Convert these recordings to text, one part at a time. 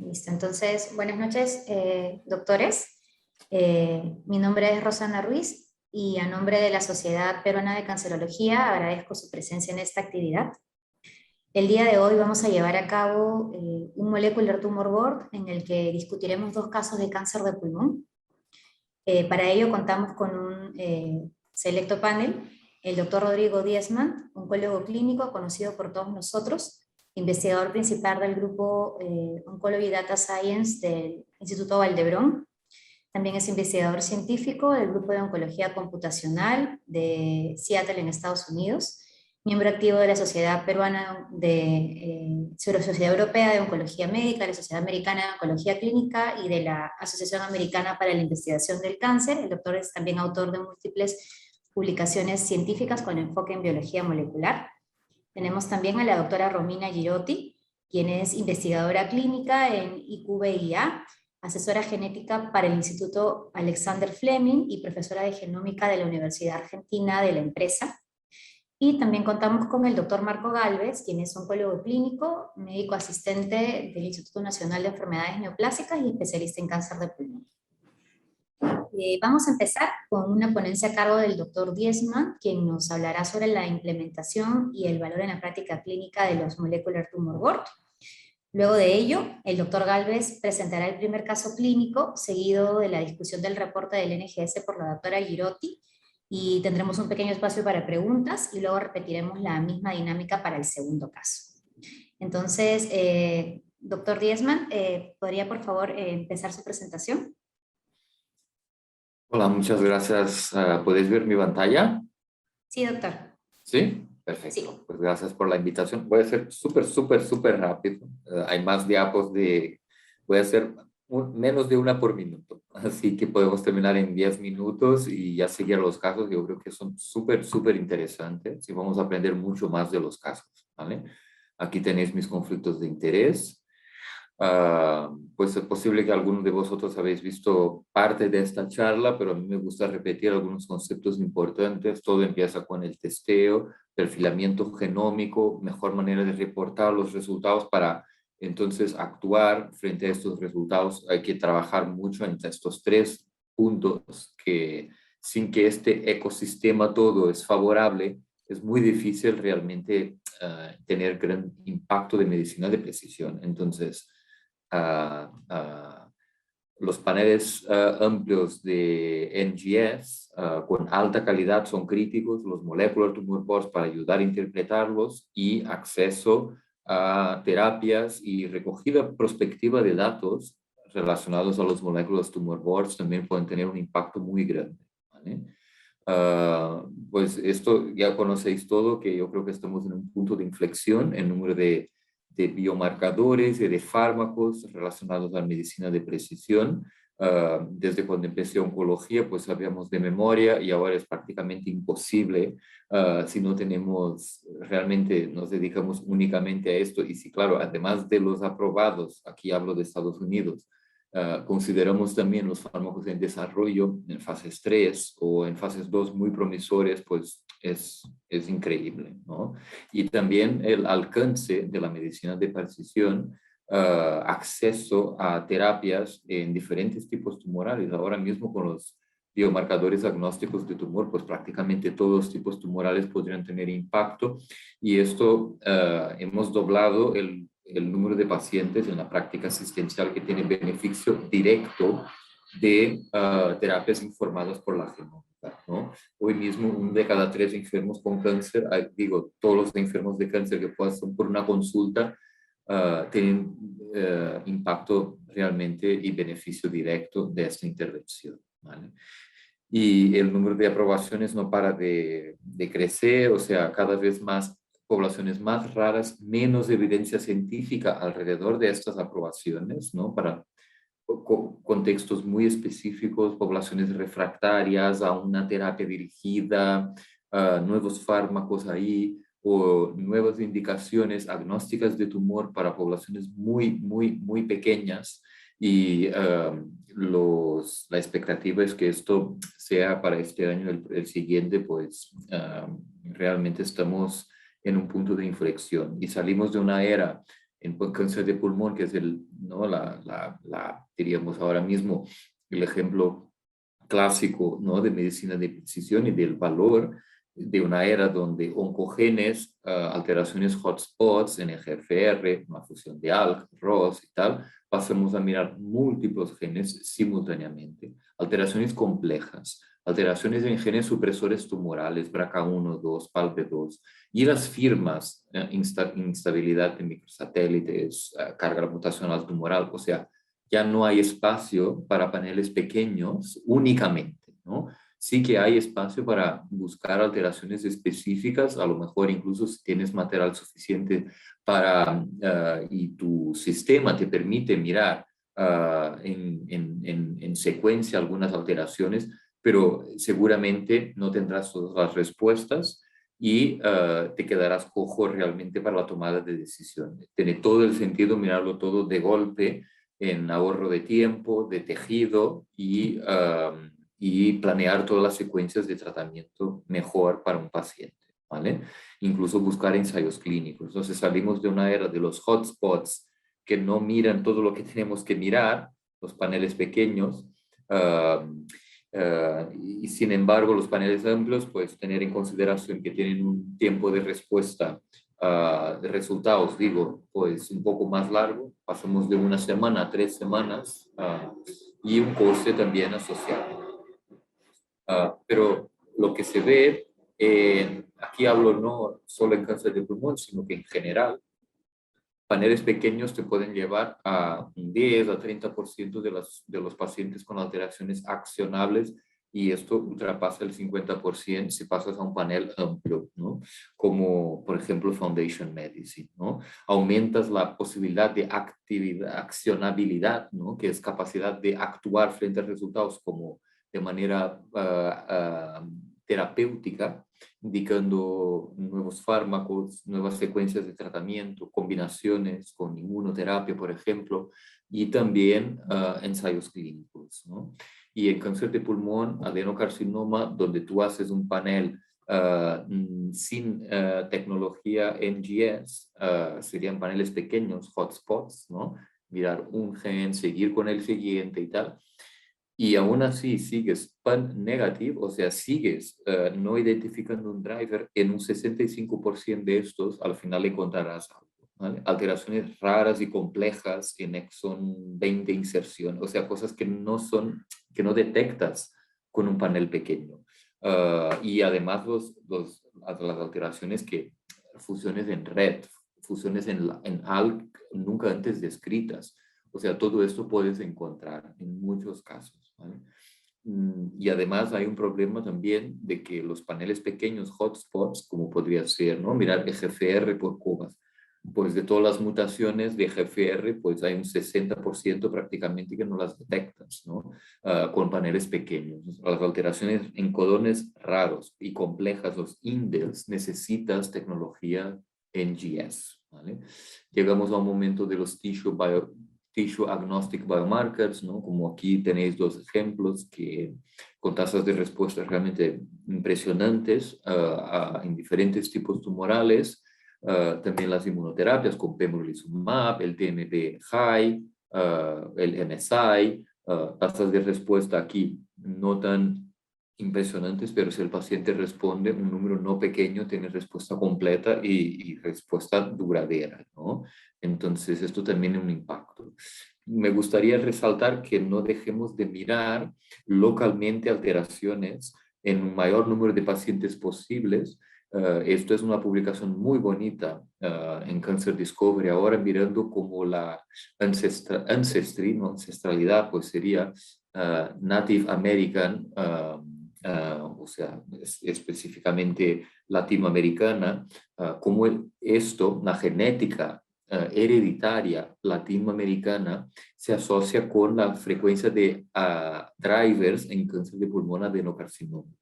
Listo, entonces, buenas noches, doctores. Mi nombre es Rosana Ruiz y a nombre de la Sociedad Peruana de Cancerología agradezco su presencia en esta actividad. El día de hoy vamos a llevar a cabo un Molecular Tumor Board en el que discutiremos dos casos de cáncer de pulmón. Para ello contamos con un selecto panel, el doctor Rodrigo Diezman, oncólogo clínico conocido por todos nosotros, investigador principal del grupo Oncology Data Science del Instituto Valdebrón. También es investigador científico del grupo de oncología computacional de Seattle en Estados Unidos, miembro activo de la Sociedad Peruana Sociedad Europea de Oncología Médica, la Sociedad Americana de Oncología Clínica y de la Asociación Americana para la Investigación del Cáncer. El doctor es también autor de múltiples publicaciones científicas con enfoque en biología molecular. Tenemos también a la doctora Romina Girotti, quien es investigadora clínica en IQVIA, asesora genética para el Instituto Alexander Fleming y profesora de genómica de la Universidad Argentina de la empresa. Y también contamos con el doctor Marco Gálvez, quien es oncólogo clínico, médico asistente del Instituto Nacional de Enfermedades Neoplásicas y especialista en cáncer de pulmón. Vamos a empezar con una ponencia a cargo del doctor Diezman, quien nos hablará sobre la implementación y el valor en la práctica clínica de los Molecular Tumor Board. Luego de ello, el doctor Gálvez presentará el primer caso clínico, seguido de la discusión del reporte del NGS por la doctora Girotti, y tendremos un pequeño espacio para preguntas, y luego repetiremos la misma dinámica para el segundo caso. Entonces, doctor Diezman, ¿podría por favor empezar su presentación? Hola, muchas gracias. ¿Puedes ver mi pantalla? Sí, doctor. Sí, perfecto. Sí. Pues gracias por la invitación. Voy a ser súper rápido. Hay más diapos voy a hacer menos de una por minuto. Así que podemos terminar en 10 minutos y ya seguir los casos. Yo creo que son súper interesantes y vamos a aprender mucho más de los casos, ¿vale? Aquí tenéis mis conflictos de interés. Pues es posible que algunos de vosotros habéis visto parte de esta charla, pero a mí me gusta repetir algunos conceptos importantes. Todo empieza con el testeo, perfilamiento genómico, mejor manera de reportar los resultados para entonces actuar frente a estos resultados. Hay que trabajar mucho en estos tres puntos que sin que este ecosistema todo es favorable, es muy difícil realmente tener gran impacto de medicina de precisión. Entonces, los paneles amplios de NGS con alta calidad son críticos, los Molecular Tumor Boards para ayudar a interpretarlos y acceso a terapias y recogida prospectiva de datos relacionados a los Molecular Tumor Boards también pueden tener un impacto muy grande, ¿vale? Pues esto ya conocéis todo, que yo creo que estamos en un punto de inflexión en número de biomarcadores y de fármacos relacionados a la medicina de precisión. Desde cuando empecé oncología, pues sabíamos de memoria y ahora es prácticamente imposible si no tenemos, realmente nos dedicamos únicamente a esto. Y si, claro, además de los aprobados, aquí hablo de Estados Unidos, consideramos también los fármacos en desarrollo en fases 3 o en fases 2 muy promisores, pues es increíble, ¿no? Y también el alcance de la medicina de precisión, acceso a terapias en diferentes tipos tumorales. Ahora mismo con los biomarcadores agnósticos de tumor, pues prácticamente todos los tipos tumorales podrían tener impacto y esto hemos doblado el número de pacientes en la práctica asistencial que tienen beneficio directo de terapias informadas por la genómica, ¿no? Hoy mismo, 1 de cada 3 enfermos con cáncer, digo, todos los enfermos de cáncer que pasan por una consulta, tienen impacto realmente y beneficio directo de esta intervención, ¿vale? Y el número de aprobaciones no para de crecer, o sea, cada vez más poblaciones más raras, menos evidencia científica alrededor de estas aprobaciones, ¿no? Para contextos muy específicos, poblaciones refractarias a una terapia dirigida, nuevos fármacos ahí, o nuevas indicaciones agnósticas de tumor para poblaciones muy pequeñas. Y la expectativa es que esto sea para este año, el siguiente, pues realmente estamos en un punto de inflexión y salimos de una era en cáncer de pulmón, que es ¿no? diríamos ahora mismo, el ejemplo clásico, ¿no? De medicina de precisión y del valor de una era donde oncogenes, alteraciones hotspots en EGFR, una fusión de ALK, ROS y tal, pasamos a mirar múltiples genes simultáneamente, alteraciones complejas, alteraciones en genes supresores tumorales, BRCA1, 2, PALB2, y las firmas, instabilidad de microsatélites, carga mutacional tumoral, o sea, ya no hay espacio para paneles pequeños únicamente, ¿no? Sí que hay espacio para buscar alteraciones específicas, a lo mejor incluso si tienes material suficiente para, y tu sistema te permite mirar en secuencia algunas alteraciones, pero seguramente no tendrás todas las respuestas y te quedarás cojo realmente para la tomada de decisión. Tiene todo el sentido mirarlo todo de golpe, en ahorro de tiempo, de tejido y planear todas las secuencias de tratamiento mejor para un paciente, ¿vale? Incluso buscar ensayos clínicos. Entonces salimos de una era de los hotspots que no miran todo lo que tenemos que mirar, los paneles pequeños, y sin embargo los paneles amplios, pues tener en consideración que tienen un tiempo de respuesta de resultados, digo, pues un poco más largo, pasamos de una semana a 3 semanas y un coste también asociado. Pero lo que se ve, aquí hablo no solo en cáncer de pulmón, sino que en general, paneles pequeños te pueden llevar a un 10 a 30% de los pacientes con alteraciones accionables y esto ultrapasa el 50% si pasas a un panel amplio, ¿no? Como por ejemplo Foundation Medicine, ¿no? Aumentas la posibilidad de accionabilidad, ¿no? Que es capacidad de actuar frente a resultados como de manera terapéutica, indicando nuevos fármacos, nuevas secuencias de tratamiento, combinaciones con inmunoterapia, por ejemplo, y también ensayos clínicos, ¿no? Y en cáncer de pulmón, adenocarcinoma, donde tú haces un panel sin tecnología NGS, serían paneles pequeños, hotspots, ¿no? Mirar un gen, seguir con el siguiente y tal. Y aún así sigues pan negativo, o sea, sigues no identificando un driver, en un 65% de estos al final encontrarás algo, ¿vale? Alteraciones raras y complejas en exon 20 inserción, o sea, cosas que no son, que no detectas con un panel pequeño. Y además las alteraciones que, fusiones en red, fusiones en ALK nunca antes descritas. O sea, todo esto puedes encontrar en muchos casos, ¿vale? Y además hay un problema también de que los paneles pequeños, hotspots, como podría ser, ¿no? Mirar EGFR por cubas. Pues de todas las mutaciones de EGFR, pues hay un 60% prácticamente que no las detectas, ¿no? Con paneles pequeños. Las alteraciones en codones raros y complejas, los indels, necesitas tecnología NGS, ¿vale? Llegamos a un momento de los tissue agnostic biomarkers, ¿no? Como aquí tenéis dos ejemplos que con tasas de respuesta realmente impresionantes en diferentes tipos tumorales. También las inmunoterapias con pembrolizumab, el TMB high, el MSI, tasas de respuesta aquí no tan impresionantes, pero si el paciente responde, un número no pequeño tiene respuesta completa y respuesta duradera, ¿no? Entonces, esto también es un impacto. Me gustaría resaltar que no dejemos de mirar localmente alteraciones en un mayor número de pacientes posibles. Esto es una publicación muy bonita en Cancer Discovery, ahora mirando como la ancestry, no ancestralidad, pues sería Native American, o sea, específicamente latinoamericana, como esto, la genética hereditaria latinoamericana se asocia con la frecuencia de drivers en cáncer de pulmón adenocarcinoma.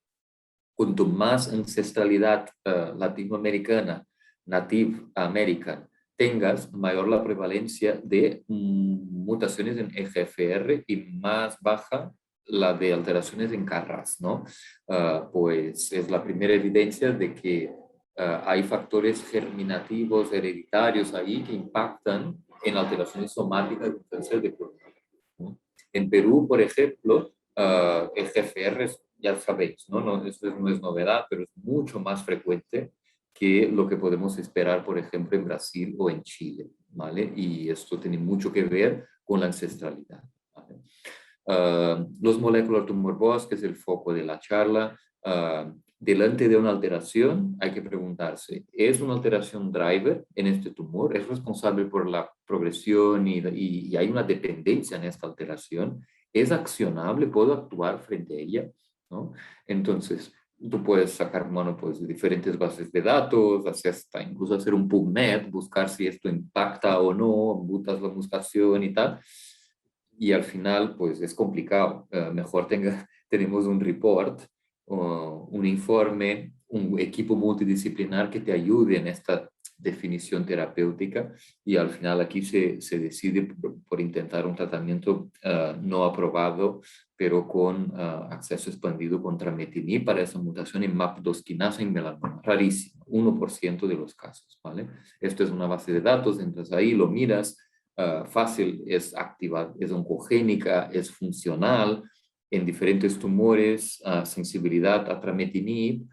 Cuanto más ancestralidad latinoamericana, Native American, tengas, mayor la prevalencia de mutaciones en EGFR y más baja la de alteraciones en KRAS, ¿no? Pues es la primera evidencia de que hay factores germinativos hereditarios ahí que impactan en alteraciones somáticas del cáncer de pulmón, ¿no? En Perú, por ejemplo, el GFR, ya sabéis, ¿no? Esto no es novedad, pero es mucho más frecuente que lo que podemos esperar, por ejemplo, en Brasil o en Chile, ¿vale? Y esto tiene mucho que ver con la ancestralidad, ¿vale? Los molecular tumor boss, que es el foco de la charla, delante de una alteración hay que preguntarse, ¿es una alteración driver en este tumor? ¿Es responsable por la progresión y hay una dependencia en esta alteración? ¿Es accionable? ¿Puedo actuar frente a ella? ¿No? Entonces, tú puedes sacar mano pues, de diferentes bases de datos, hasta incluso hacer un PubMed, buscar si esto impacta o no, botas la mutación y tal. Y al final, pues es complicado. Mejor tenemos un report, un informe, un equipo multidisciplinar que te ayude en esta definición terapéutica y al final aquí se decide por intentar un tratamiento no aprobado, pero con acceso expandido contra metinib para esa mutación en MAP2 quinasa en melanoma. Rarísimo, 1% de los casos, ¿vale? Esto es una base de datos, entras ahí, lo miras, fácil, es activa, es oncogénica, es funcional en diferentes tumores, sensibilidad a trametinib,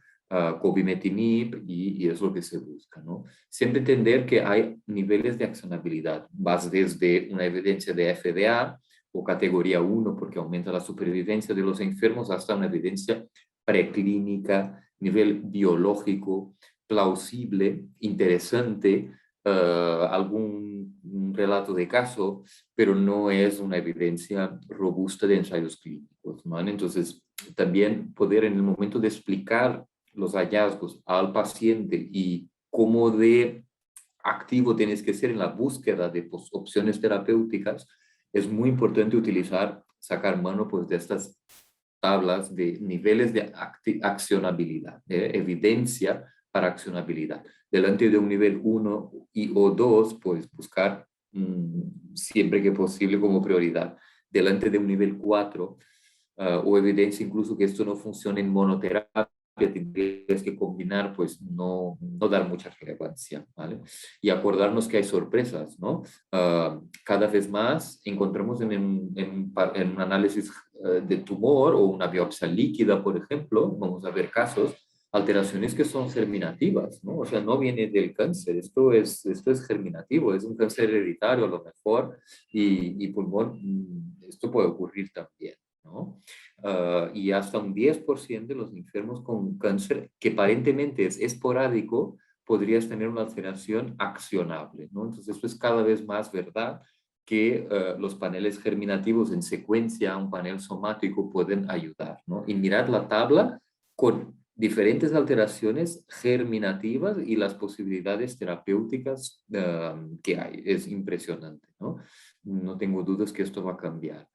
cobimetinib y es lo que se busca, ¿no? Siempre entender que hay niveles de accionabilidad. Vas desde una evidencia de FDA o categoría 1 porque aumenta la supervivencia de los enfermos hasta una evidencia preclínica, nivel biológico, plausible, interesante, algún relato de caso, pero no es una evidencia robusta de ensayos clínicos, ¿vale? Entonces, también poder en el momento de explicar los hallazgos al paciente y cómo de activo tienes que ser en la búsqueda de pues, opciones terapéuticas, es muy importante utilizar, sacar mano pues, de estas tablas de niveles de accionabilidad, de evidencia para accionabilidad. Delante de un nivel 1 o 2, pues buscar siempre que posible como prioridad. Delante de un nivel 4, o evidencia incluso que esto no funciona en monoterapia, tendrías que combinar, pues no dar mucha relevancia, ¿vale? Y acordarnos que hay sorpresas, ¿no? Cada vez más encontramos en un análisis de tumor o una biopsia líquida, por ejemplo, vamos a ver casos, alteraciones que son germinativas, ¿no? O sea, no viene del cáncer, esto es germinativo, es un cáncer hereditario a lo mejor, y pulmón, esto puede ocurrir también, ¿no? Y hasta un 10% de los enfermos con cáncer, que aparentemente es esporádico, podrías tener una alteración accionable, ¿no? Entonces, esto es cada vez más verdad que los paneles germinativos en secuencia a un panel somático pueden ayudar, ¿no? Y mirar la tabla con diferentes alteraciones germinativas y las posibilidades terapéuticas que hay. Es impresionante, ¿no? No tengo dudas que esto va a cambiar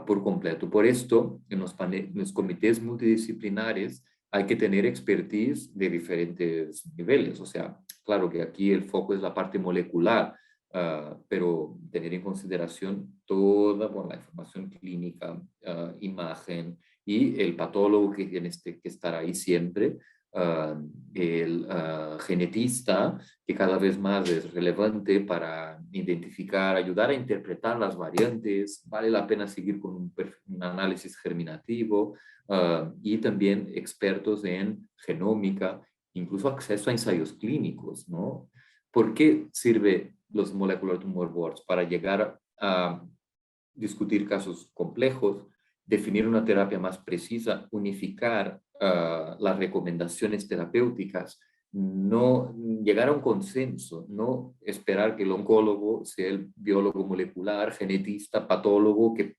por completo. Por esto, en los comités multidisciplinares hay que tener expertise de diferentes niveles. O sea, claro que aquí el foco es la parte molecular, pero tener en consideración toda la información clínica, imagen y el patólogo que tiene que estar ahí siempre, el genetista, que cada vez más es relevante para identificar, ayudar a interpretar las variantes, vale la pena seguir con un análisis germinativo, y también expertos en genómica, incluso acceso a ensayos clínicos, ¿no? ¿Por qué sirve los molecular tumor boards? Para llegar a discutir casos complejos, definir una terapia más precisa, unificar las recomendaciones terapéuticas, no llegar a un consenso, no esperar que el oncólogo sea el biólogo molecular, genetista, patólogo que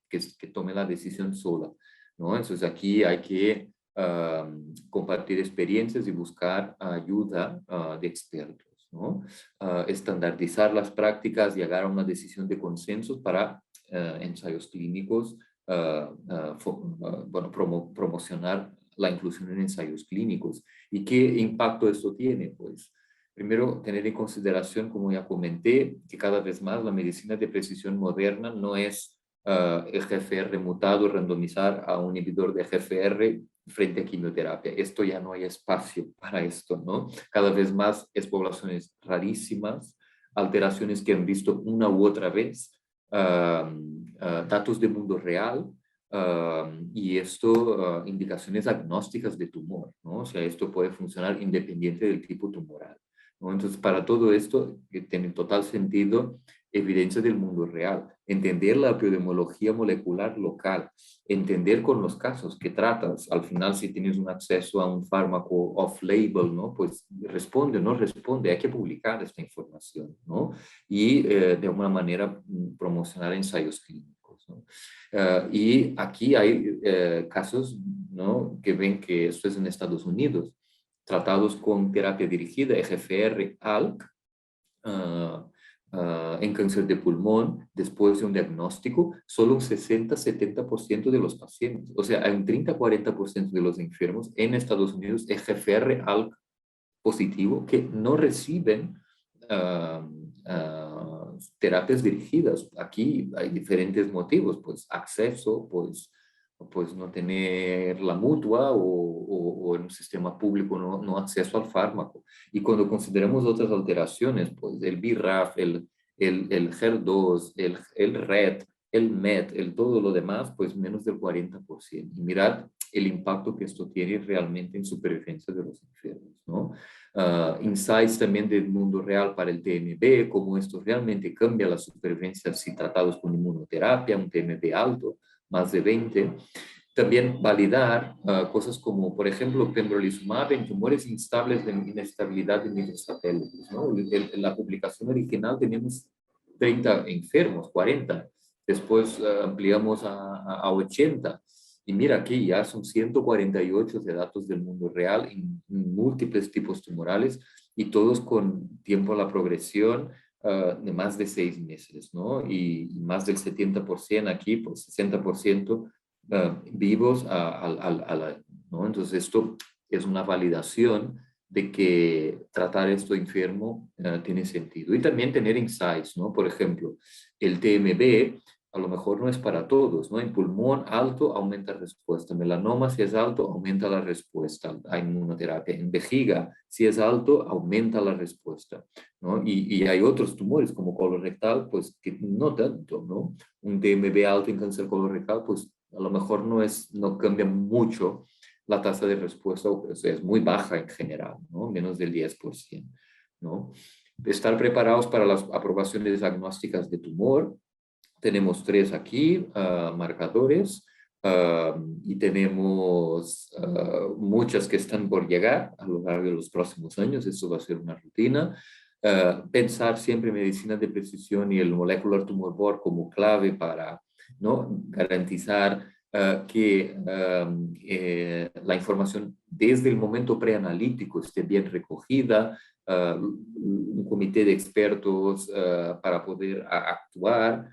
tome la decisión sola, ¿no? Entonces aquí hay que compartir experiencias y buscar ayuda de expertos, ¿no? Estandarizar las prácticas, llegar a una decisión de consenso para ensayos clínicos, bueno, promocionar la inclusión en ensayos clínicos. ¿Y qué impacto esto tiene? Pues primero, tener en consideración, como ya comenté, que cada vez más la medicina de precisión moderna no es el GFR mutado, randomizar a un inhibidor de GFR frente a quimioterapia. Esto ya no hay espacio para esto, ¿no? Cada vez más es poblaciones rarísimas, alteraciones que han visto una u otra vez, datos de mundo real, y esto, indicaciones agnósticas de tumor, ¿no? O sea, esto puede funcionar independiente del tipo tumoral, ¿no? Entonces, para todo esto, que tiene total sentido, evidencia del mundo real, entender la epidemiología molecular local, entender con los casos que tratas, al final si tienes un acceso a un fármaco off-label, ¿no? Pues responde o no responde, hay que publicar esta información, ¿no? Y de alguna manera promocionar ensayos clínicos, ¿no? Y aquí hay casos, ¿no? Que ven que esto es en Estados Unidos, tratados con terapia dirigida, EGFR-ALK, en cáncer de pulmón, después de un diagnóstico, solo un 60-70% de los pacientes, o sea, hay un 30-40% de los enfermos en Estados Unidos EGFR-ALK positivo que no reciben terapias dirigidas. Aquí hay diferentes motivos, pues acceso, pues no tener la mutua o en un sistema público no acceso al fármaco. Y cuando consideramos otras alteraciones, pues el BRAF, el HER2, el RET, el MET, todo lo demás, pues menos del 40%. Y mirad el impacto que esto tiene realmente en supervivencia de los enfermos, ¿no? Insights también del mundo real para el TMB, cómo esto realmente cambia la supervivencia si tratados con inmunoterapia, un TMB alto, más de 20. También validar cosas como, por ejemplo, pembrolizumab en tumores instables de inestabilidad de microsatélites, ¿no? La publicación original teníamos 30 enfermos, 40. Después ampliamos a 80. Y mira aquí ya son 148 de datos del mundo real en múltiples tipos tumorales y todos con tiempo a la progresión de más de 6 meses, ¿no? Y más del 70% aquí, pues 60% vivos ¿no? Entonces esto es una validación de que tratar esto enfermo tiene sentido. Y también tener insights, ¿no? Por ejemplo, el TMB a lo mejor no es para todos, ¿no? En pulmón alto aumenta la respuesta, melanoma si es alto aumenta la respuesta a inmunoterapia, en vejiga si es alto aumenta la respuesta, ¿no? Y hay otros tumores como colorectal, pues que no tanto, ¿no? Un TMB alto en cáncer colorectal, pues a lo mejor no cambia mucho la tasa de respuesta, o sea, es muy baja en general, ¿no? Menos del 10%, ¿no? Estar preparados para las aprobaciones diagnósticas de tumor. Tenemos 3 aquí, marcadores, y tenemos muchas que están por llegar a lo largo de los próximos años. Esto va a ser una rutina. Pensar siempre en medicina de precisión y el molecular tumor board como clave para, ¿no?, garantizar que la información desde el momento preanalítico esté bien recogida, un comité de expertos para poder actuar,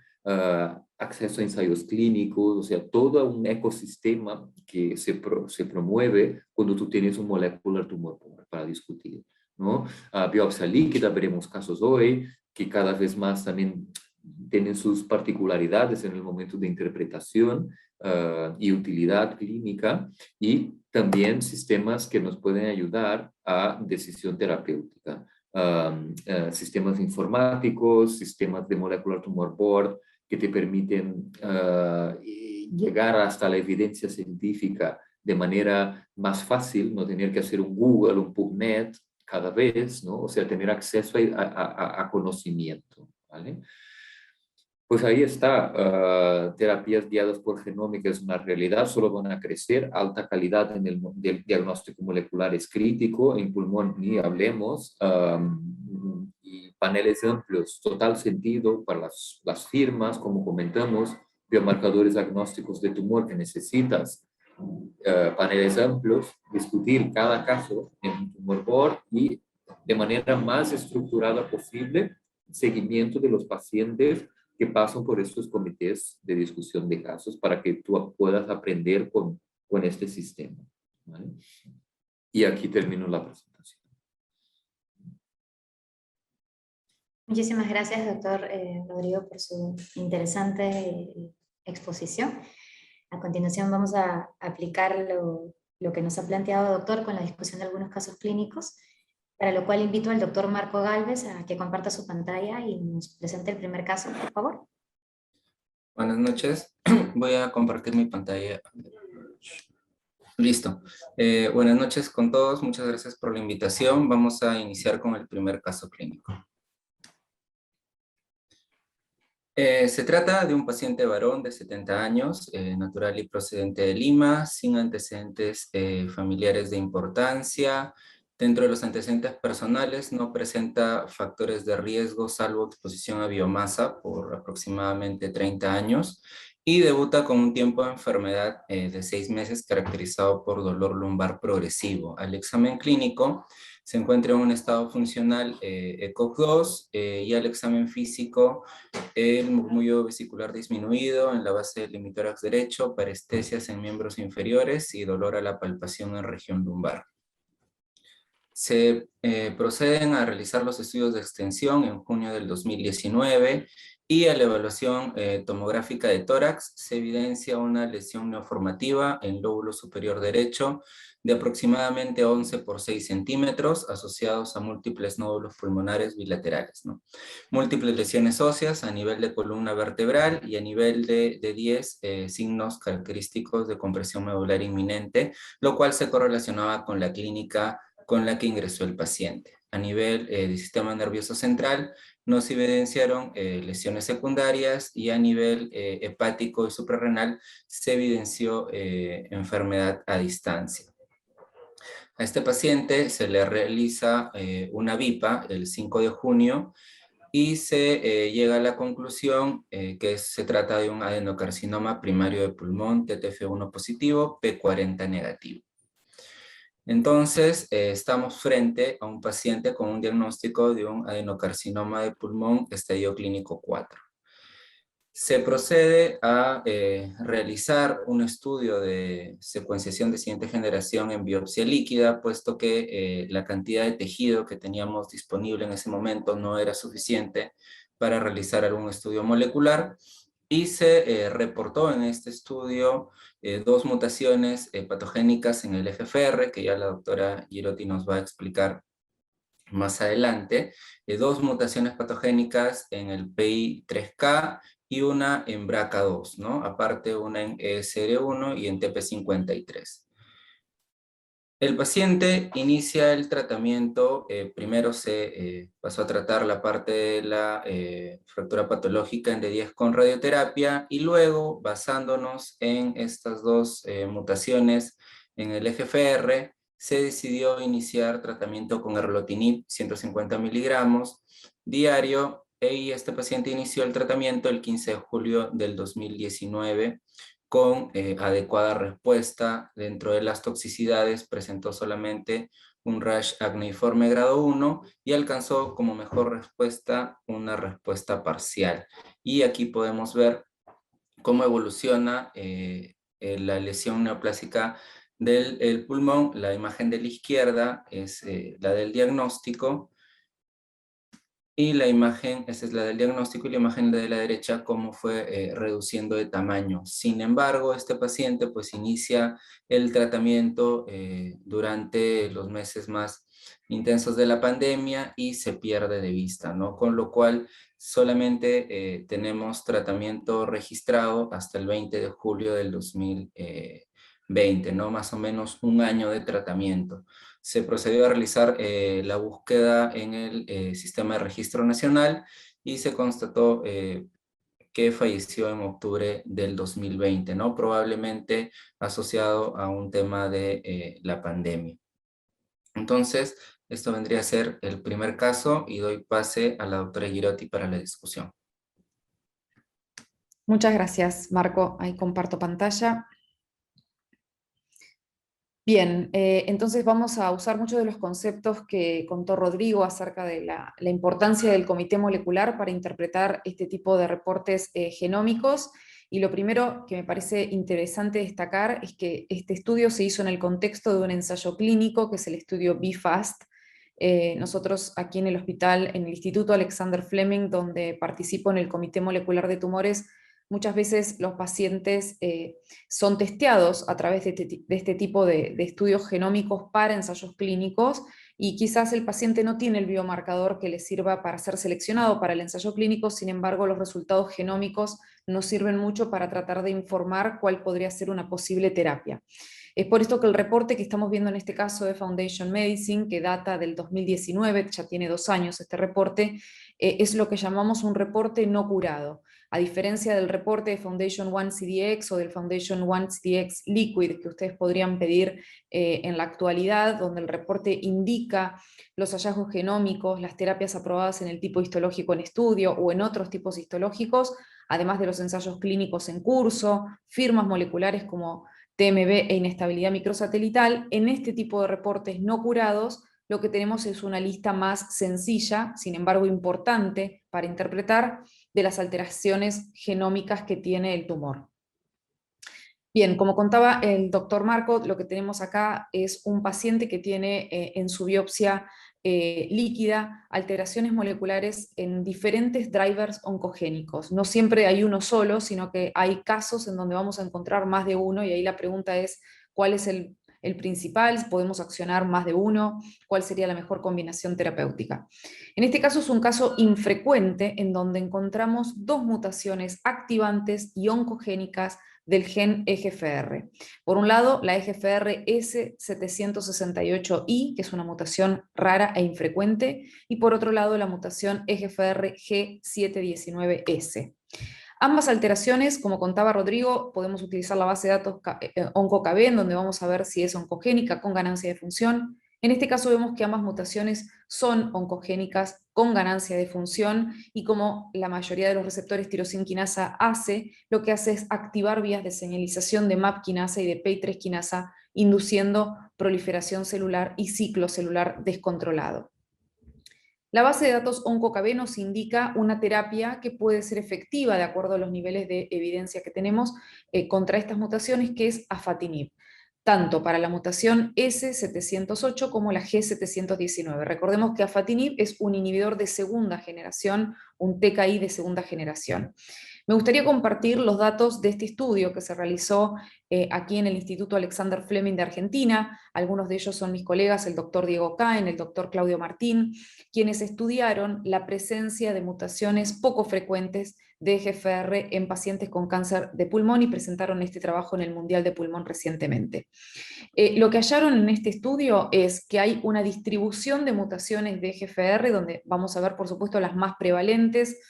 acceso a ensayos clínicos, o sea, todo un ecosistema que se promueve cuando tú tienes un molecular tumor para discutir, ¿no? Biopsia líquida, veremos casos hoy que cada vez más también tienen sus particularidades en el momento de interpretación y utilidad clínica, y también sistemas que nos pueden ayudar a decisión terapéutica. Sistemas informáticos, sistemas de molecular tumor board que te permiten llegar hasta la evidencia científica de manera más fácil, no tener que hacer un Google, un PubMed cada vez, ¿no? O sea, tener acceso a conocimiento, ¿vale? Pues ahí está, terapias guiadas por genómica es una realidad, solo van a crecer, alta calidad en el diagnóstico molecular es crítico, en pulmón ni hablemos, y paneles amplios, total sentido para las firmas, como comentamos, biomarcadores diagnósticos de tumor que necesitas, paneles amplios, discutir cada caso en un tumor board y de manera más estructurada posible, seguimiento de los pacientes que pasan por estos comités de discusión de casos para que tú puedas aprender con este sistema, ¿vale? Y aquí termino la presentación. Muchísimas gracias, doctor Rodrigo, por su interesante exposición. A continuación vamos a aplicar lo que nos ha planteado, doctor, con la discusión de algunos casos clínicos, para lo cual invito al doctor Marco Gálvez a que comparta su pantalla y nos presente el primer caso, por favor. Buenas noches. Voy a compartir mi pantalla. Listo. Buenas noches con todos. Muchas gracias por la invitación. Vamos a iniciar con el primer caso clínico. Se trata de un paciente varón de 70 años, natural y procedente de Lima, sin antecedentes familiares de importancia. Dentro de los antecedentes personales no presenta factores de riesgo salvo exposición a biomasa por aproximadamente 30 años y debuta con un tiempo de enfermedad de 6 meses caracterizado por dolor lumbar progresivo. Al examen clínico se encuentra en un estado funcional ECOG 2 y al examen físico el murmullo vesicular disminuido en la base del limítorax derecho, parestesias en miembros inferiores y dolor a la palpación en región lumbar. Se proceden a realizar los estudios de extensión en junio del 2019 y a la evaluación tomográfica de tórax se evidencia una lesión neoformativa en lóbulo superior derecho de aproximadamente 11 por 6 centímetros asociados a múltiples nódulos pulmonares bilaterales, ¿no? Múltiples lesiones óseas a nivel de columna vertebral y a nivel de 10 signos característicos de compresión medular inminente, lo cual se correlacionaba con la clínica con la que ingresó el paciente. A nivel del sistema nervioso central nos evidenciaron lesiones secundarias y a nivel hepático y suprarrenal se evidenció enfermedad a distancia. A este paciente se le realiza una BIPA el 5 de junio y se llega a la conclusión que se trata de un adenocarcinoma primario de pulmón TTF1 positivo, P40 negativo. Entonces, estamos frente a un paciente con un diagnóstico de un adenocarcinoma de pulmón estadio clínico 4. Se procede a realizar un estudio de secuenciación de siguiente generación en biopsia líquida, puesto que la cantidad de tejido que teníamos disponible en ese momento no era suficiente para realizar algún estudio molecular, y se reportó en este estudio 2 mutaciones patogénicas en el FFR, que ya la doctora Girotti nos va a explicar más adelante, 2 mutaciones patogénicas en el PI3K y una en BRCA2, ¿no? Aparte una en ESR1 y en TP53. El paciente inicia el tratamiento, primero se pasó a tratar la parte de la fractura patológica en D10 con radioterapia y luego, basándonos en estas 2 mutaciones en el FFR, se decidió iniciar tratamiento con erlotinib 150 miligramos diario y este paciente inició el tratamiento el 15 de julio del 2019 con adecuada respuesta. Dentro de las toxicidades presentó solamente un rash acneiforme grado 1 y alcanzó como mejor respuesta una respuesta parcial. Y aquí podemos ver cómo evoluciona la lesión neoplásica del pulmón. La imagen de la izquierda es la del diagnóstico, y la imagen, esta es la del diagnóstico, y la imagen de la derecha, cómo fue reduciendo de tamaño. Sin embargo, este paciente pues inicia el tratamiento durante los meses más intensos de la pandemia y se pierde de vista, ¿no? Con lo cual solamente tenemos tratamiento registrado hasta el 20 de julio del 2020, ¿no? Más o menos un año de tratamiento. Se procedió a realizar la búsqueda en el Sistema de Registro Nacional y se constató que falleció en octubre del 2020, ¿no? Probablemente asociado a un tema de la pandemia. Entonces, esto vendría a ser el primer caso y doy pase a la doctora Girotti para la discusión. Muchas gracias, Marco. Ahí comparto pantalla. Bien, entonces vamos a usar muchos de los conceptos que contó Rodrigo acerca de la importancia del comité molecular para interpretar este tipo de reportes genómicos. Y lo primero que me parece interesante destacar es que este estudio se hizo en el contexto de un ensayo clínico, que es el estudio BFAST. Nosotros aquí en el hospital, en el Instituto Alexander Fleming, donde participo en el Comité Molecular de Tumores, muchas veces los pacientes son testeados a través de este tipo de estudios genómicos para ensayos clínicos, y quizás el paciente no tiene el biomarcador que le sirva para ser seleccionado para el ensayo clínico. Sin embargo, los resultados genómicos nos sirven mucho para tratar de informar cuál podría ser una posible terapia. Es por esto que el reporte que estamos viendo en este caso de Foundation Medicine, que data del 2019, ya tiene 2 años este reporte, es lo que llamamos un reporte no curado. A diferencia del reporte de Foundation One CDX o del Foundation One CDX Liquid que ustedes podrían pedir en la actualidad, donde el reporte indica los hallazgos genómicos, las terapias aprobadas en el tipo histológico en estudio o en otros tipos histológicos, además de los ensayos clínicos en curso, firmas moleculares como TMB e inestabilidad microsatelital. En este tipo de reportes no curados, lo que tenemos es una lista más sencilla, sin embargo importante para interpretar, de las alteraciones genómicas que tiene el tumor. Bien, como contaba el doctor Marco, lo que tenemos acá es un paciente que tiene en su biopsia líquida alteraciones moleculares en diferentes drivers oncogénicos. No siempre hay uno solo, sino que hay casos en donde vamos a encontrar más de uno, y ahí la pregunta es cuál es el principal, podemos accionar más de uno, cuál sería la mejor combinación terapéutica. En este caso es un caso infrecuente en donde encontramos 2 mutaciones activantes y oncogénicas del gen EGFR. Por un lado, la EGFR S768I, que es una mutación rara e infrecuente, y por otro lado, la mutación EGFR G719S. Ambas alteraciones, como contaba Rodrigo, podemos utilizar la base de datos OncoKB, en donde vamos a ver si es oncogénica con ganancia de función. En este caso vemos que ambas mutaciones son oncogénicas con ganancia de función, y como la mayoría de los receptores tirosina quinasa hace, lo que hace es activar vías de señalización de MAP quinasa y de PI3 quinasa, induciendo proliferación celular y ciclo celular descontrolado. La base de datos OncoKB nos indica una terapia que puede ser efectiva de acuerdo a los niveles de evidencia que tenemos contra estas mutaciones, que es afatinib, tanto para la mutación S708 como la G719. Recordemos que afatinib es un inhibidor de segunda generación, un TKI de segunda generación. Me gustaría compartir los datos de este estudio que se realizó aquí en el Instituto Alexander Fleming de Argentina. Algunos de ellos son mis colegas, el doctor Diego Caen, el doctor Claudio Martín, quienes estudiaron la presencia de mutaciones poco frecuentes de EGFR en pacientes con cáncer de pulmón y presentaron este trabajo en el Mundial de Pulmón recientemente. Lo que hallaron en este estudio es que hay una distribución de mutaciones de EGFR, donde vamos a ver, por supuesto, las más prevalentes,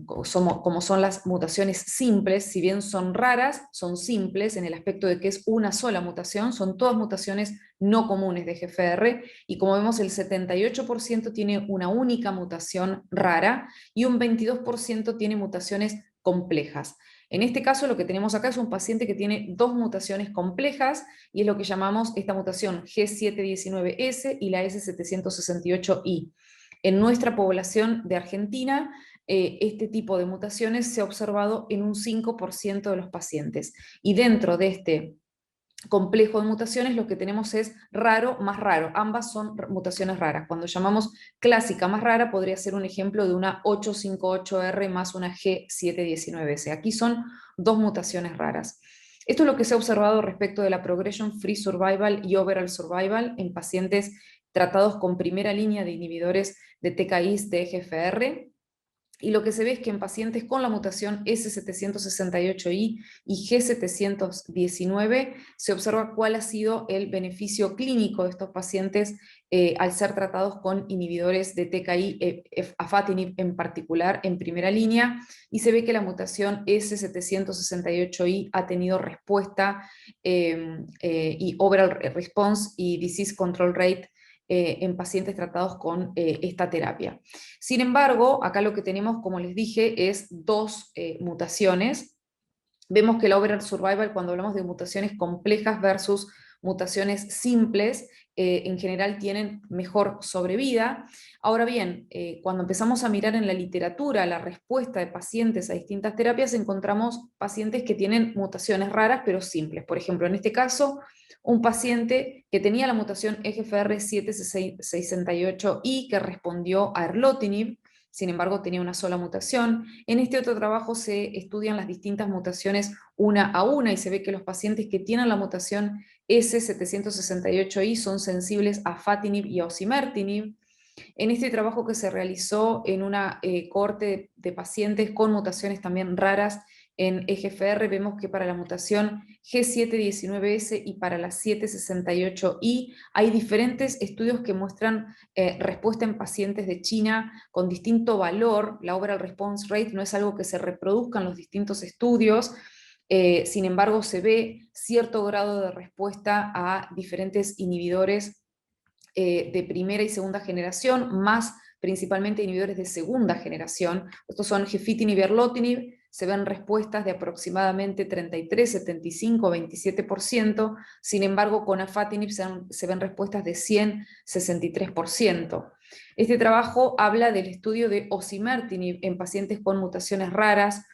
como son las mutaciones simples. Si bien son raras, son simples en el aspecto de que es una sola mutación, son todas mutaciones no comunes de EGFR, y como vemos el 78% tiene una única mutación rara y un 22% tiene mutaciones complejas. En este caso lo que tenemos acá es un paciente que tiene 2 mutaciones complejas, y es lo que llamamos esta mutación G719S y la S768I. En nuestra población de Argentina, este tipo de mutaciones se ha observado en un 5% de los pacientes. Y dentro de este complejo de mutaciones lo que tenemos es raro más raro. Ambas son mutaciones raras. Cuando llamamos clásica más rara, podría ser un ejemplo de una 858R más una G719S. Aquí son 2 mutaciones raras. Esto es lo que se ha observado respecto de la progression free survival y overall survival en pacientes tratados con primera línea de inhibidores de TKIs de EGFR. Y lo que se ve es que en pacientes con la mutación S768I y G719 se observa cuál ha sido el beneficio clínico de estos pacientes al ser tratados con inhibidores de TKI, afatinib en particular, en primera línea, y se ve que la mutación S768I ha tenido respuesta y overall response y disease control rate en pacientes tratados con esta terapia. Sin embargo, acá lo que tenemos, como les dije, es 2 mutaciones. Vemos que el overall survival, cuando hablamos de mutaciones complejas versus mutaciones simples, en general tienen mejor sobrevida. Ahora bien, cuando empezamos a mirar en la literatura la respuesta de pacientes a distintas terapias, encontramos pacientes que tienen mutaciones raras pero simples. Por ejemplo, en este caso, un paciente que tenía la mutación EGFR 768I que respondió a erlotinib, sin embargo tenía una sola mutación. En este otro trabajo se estudian las distintas mutaciones una a una y se ve que los pacientes que tienen la mutación S768I son sensibles a afatinib y a osimertinib. En este trabajo que se realizó en una cohorte de pacientes con mutaciones también raras en EGFR, vemos que para la mutación G719S y para la 768I hay diferentes estudios que muestran respuesta en pacientes de China con distinto valor. La overall response rate no es algo que se reproduzca en los distintos estudios, sin embargo se ve cierto grado de respuesta a diferentes inhibidores de primera y segunda generación, más principalmente inhibidores de segunda generación. Estos son gefitinib y erlotinib, se ven respuestas de aproximadamente 33, 75, 27%, sin embargo con afatinib se ven respuestas de 100, 63%. Este trabajo habla del estudio de osimertinib en pacientes con mutaciones raras,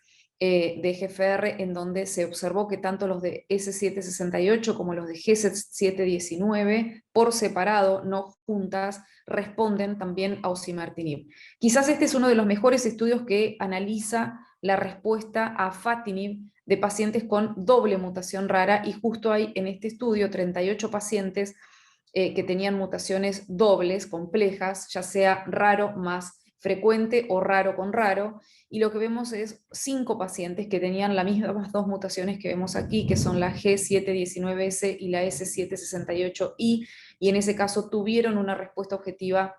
de EGFR, en donde se observó que tanto los de S768 como los de G719 por separado, no juntas, responden también a osimertinib. Quizás este es uno de los mejores estudios que analiza la respuesta a afatinib de pacientes con doble mutación rara, y justo hay en este estudio 38 pacientes que tenían mutaciones dobles, complejas, ya sea raro más frecuente o raro con raro, y lo que vemos es 5 pacientes que tenían las mismas 2 mutaciones que vemos aquí, que son la G719S y la S768I, y en ese caso tuvieron una respuesta objetiva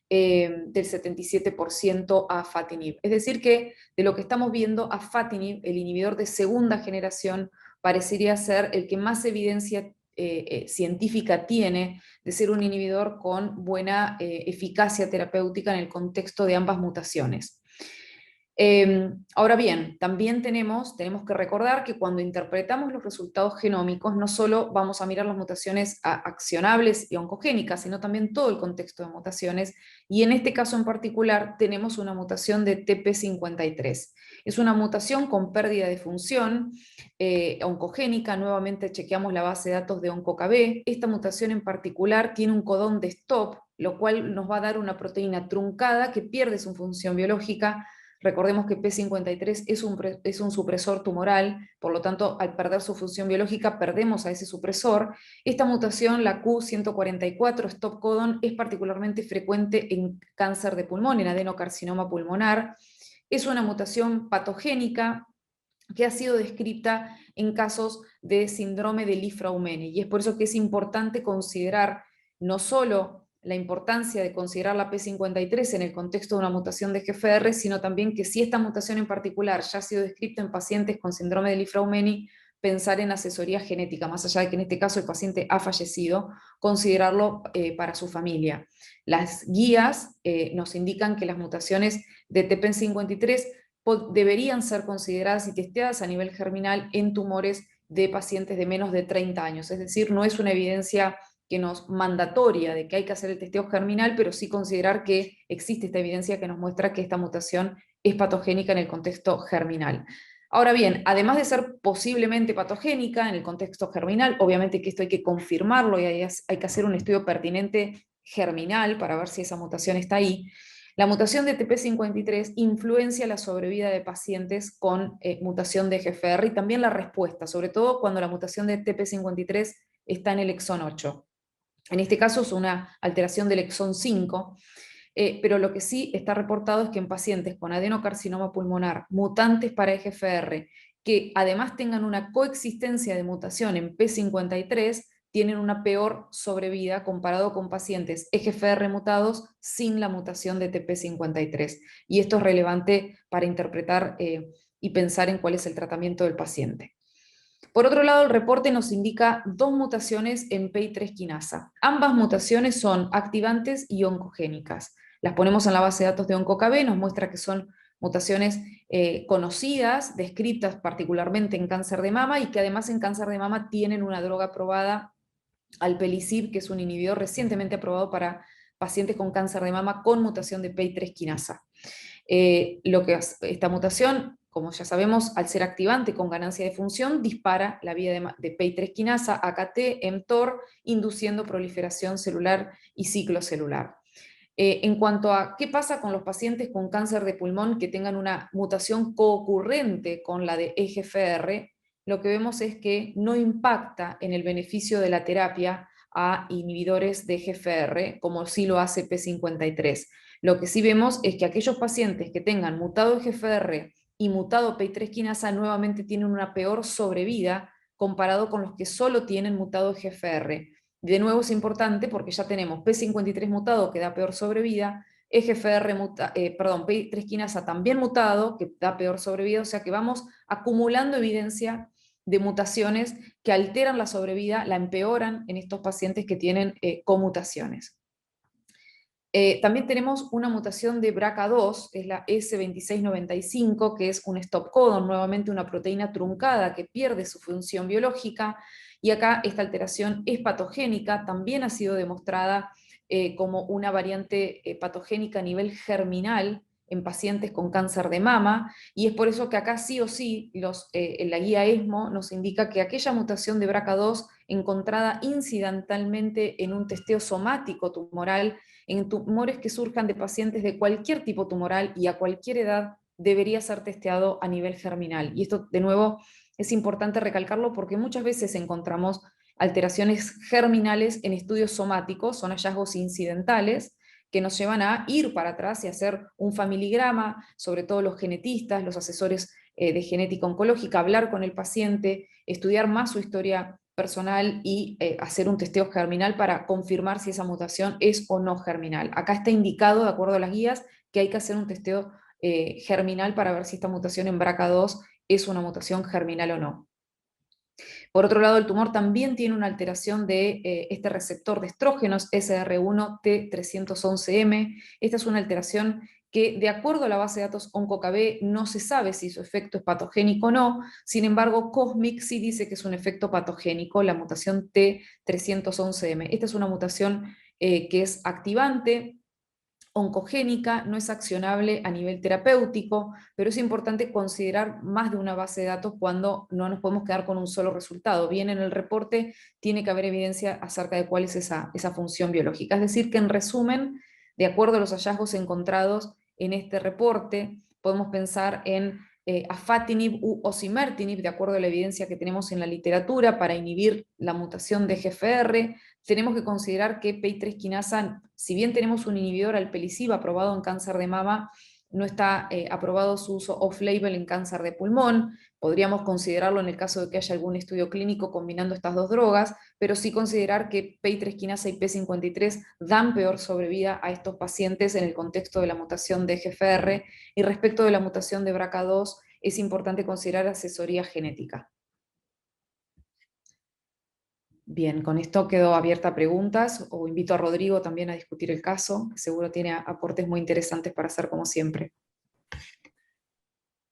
del 77% a afatinib. Es decir que de lo que estamos viendo, afatinib, el inhibidor de segunda generación, parecería ser el que más evidencia científica tiene de ser un inhibidor con buena eficacia terapéutica en el contexto de ambas mutaciones. Ahora bien, también tenemos que recordar que cuando interpretamos los resultados genómicos, no solo vamos a mirar las mutaciones accionables y oncogénicas, sino también todo el contexto de mutaciones, y en este caso en particular tenemos una mutación de TP53. Es una mutación con pérdida de función oncogénica. Nuevamente chequeamos la base de datos de OncoKB. Esta mutación en particular tiene un codón de stop, lo cual nos va a dar una proteína truncada que pierde su función biológica. Recordemos que P53 es un supresor tumoral, por lo tanto, al perder su función biológica, perdemos a ese supresor. Esta mutación, la Q144 stop codon, es particularmente frecuente en cáncer de pulmón, en adenocarcinoma pulmonar. Es una mutación patogénica que ha sido descrita en casos de síndrome de Li-Fraumeni, y es por eso que es importante considerar no solo la importancia de considerar la P53 en el contexto de una mutación de EGFR, sino también que si esta mutación en particular ya ha sido descrita en pacientes con síndrome de Li-Fraumeni, pensar en asesoría genética, más allá de que en este caso el paciente ha fallecido, considerarlo para su familia. Las guías nos indican que las mutaciones de TP53 deberían ser consideradas y testeadas a nivel germinal en tumores de pacientes de menos de 30 años, es decir, no es una evidencia que nos mandatoria de que hay que hacer el testeo germinal, pero sí considerar que existe esta evidencia que nos muestra que esta mutación es patogénica en el contexto germinal. Ahora bien, además de ser posiblemente patogénica en el contexto germinal, obviamente que esto hay que confirmarlo y hay que hacer un estudio pertinente germinal para ver si esa mutación está ahí. La mutación de TP53 influencia la sobrevida de pacientes con mutación de EGFR y también la respuesta, sobre todo cuando la mutación de TP53 está en el exón 8. En este caso es una alteración del exón 5, pero lo que sí está reportado es que en pacientes con adenocarcinoma pulmonar, mutantes para EGFR, que además tengan una coexistencia de mutación en P53, tienen una peor sobrevida comparado con pacientes EGFR mutados sin la mutación de TP53. Y esto es relevante para interpretar y pensar en cuál es el tratamiento del paciente. Por otro lado, el reporte nos indica 2 mutaciones en PI3 quinasa. Ambas mutaciones son activantes y oncogénicas. Las ponemos en la base de datos de OncoKB, nos muestra que son mutaciones conocidas, descritas particularmente en cáncer de mama, y que además en cáncer de mama tienen una droga aprobada, alpelisib, que es un inhibidor recientemente aprobado para pacientes con cáncer de mama con mutación de PI3 quinasa. Esta mutación, como ya sabemos, al ser activante con ganancia de función, dispara la vía de PI3 quinasa, AKT, mTOR, induciendo proliferación celular y ciclo celular. En cuanto a qué pasa con los pacientes con cáncer de pulmón que tengan una mutación coocurrente con la de EGFR, lo que vemos es que no impacta en el beneficio de la terapia a inhibidores de EGFR, como sí lo hace P53. Lo que sí vemos es que aquellos pacientes que tengan mutado EGFR y mutado PI3 quinasa nuevamente tienen una peor sobrevida comparado con los que solo tienen mutado EGFR. De nuevo es importante porque ya tenemos P53 mutado que da peor sobrevida, PI3 quinasa también mutado que da peor sobrevida, o sea que vamos acumulando evidencia de mutaciones que alteran la sobrevida, la empeoran en estos pacientes que tienen comutaciones. También tenemos una mutación de BRCA2, es la S2695, que es un stop codon, nuevamente una proteína truncada que pierde su función biológica, y acá esta alteración es patogénica, también ha sido demostrada como una variante patogénica a nivel germinal en pacientes con cáncer de mama, y es por eso que acá sí o sí la guía ESMO nos indica que aquella mutación de BRCA2 encontrada incidentalmente en un testeo somático tumoral, en tumores que surjan de pacientes de cualquier tipo tumoral y a cualquier edad, debería ser testeado a nivel germinal. Y esto, de nuevo, es importante recalcarlo porque muchas veces encontramos alteraciones germinales en estudios somáticos, son hallazgos incidentales, que nos llevan a ir para atrás y hacer un familigrama, sobre todo los genetistas, los asesores de genética oncológica, hablar con el paciente, estudiar más su historia personal y hacer un testeo germinal para confirmar si esa mutación es o no germinal. Acá está indicado, de acuerdo a las guías, que hay que hacer un testeo germinal para ver si esta mutación en BRCA2 es una mutación germinal o no. Por otro lado, el tumor también tiene una alteración de este receptor de estrógenos, SR1T311M. Esta es una alteración que, de acuerdo a la base de datos OncoKB, no se sabe si su efecto es patogénico o no. Sin embargo, COSMIC sí dice que es un efecto patogénico, la mutación T311M. Esta es una mutación que es activante, oncogénica, no es accionable a nivel terapéutico, pero es importante considerar más de una base de datos cuando no nos podemos quedar con un solo resultado. Bien, en el reporte tiene que haber evidencia acerca de cuál es esa función biológica. Es decir, que en resumen, de acuerdo a los hallazgos encontrados en este reporte, podemos pensar en afatinib u osimertinib, de acuerdo a la evidencia que tenemos en la literatura para inhibir la mutación de EGFR. Tenemos que considerar que PI3 quinasa, si bien tenemos un inhibidor alpelisib aprobado en cáncer de mama, no está aprobado su uso off-label en cáncer de pulmón. Podríamos considerarlo en el caso de que haya algún estudio clínico combinando estas dos drogas, pero sí considerar que PI3 quinasa y P53 dan peor sobrevida a estos pacientes en el contexto de la mutación de EGFR, y respecto de la mutación de BRCA2 es importante considerar asesoría genética. Bien, con esto quedo abierta a preguntas, o invito a Rodrigo también a discutir el caso, que seguro tiene aportes muy interesantes para hacer como siempre.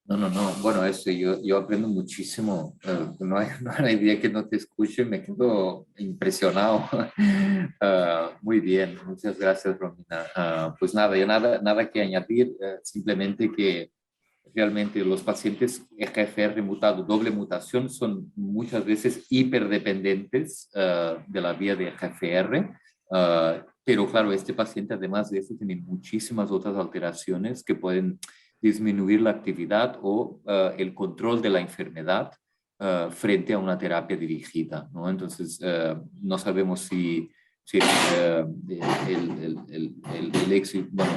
No. Bueno, yo aprendo muchísimo. No hay idea que no te escuche, me quedo impresionado. Muy bien, muchas gracias, Romina. Pues nada, yo nada que añadir, simplemente que realmente los pacientes EGFR mutado, doble mutación, son muchas veces hiperdependientes de la vía de EGFR, pero claro, este paciente además de eso tiene muchísimas otras alteraciones que pueden disminuir la actividad o el control de la enfermedad frente a una terapia dirigida, ¿no? Entonces, no sabemos si el éxito, bueno,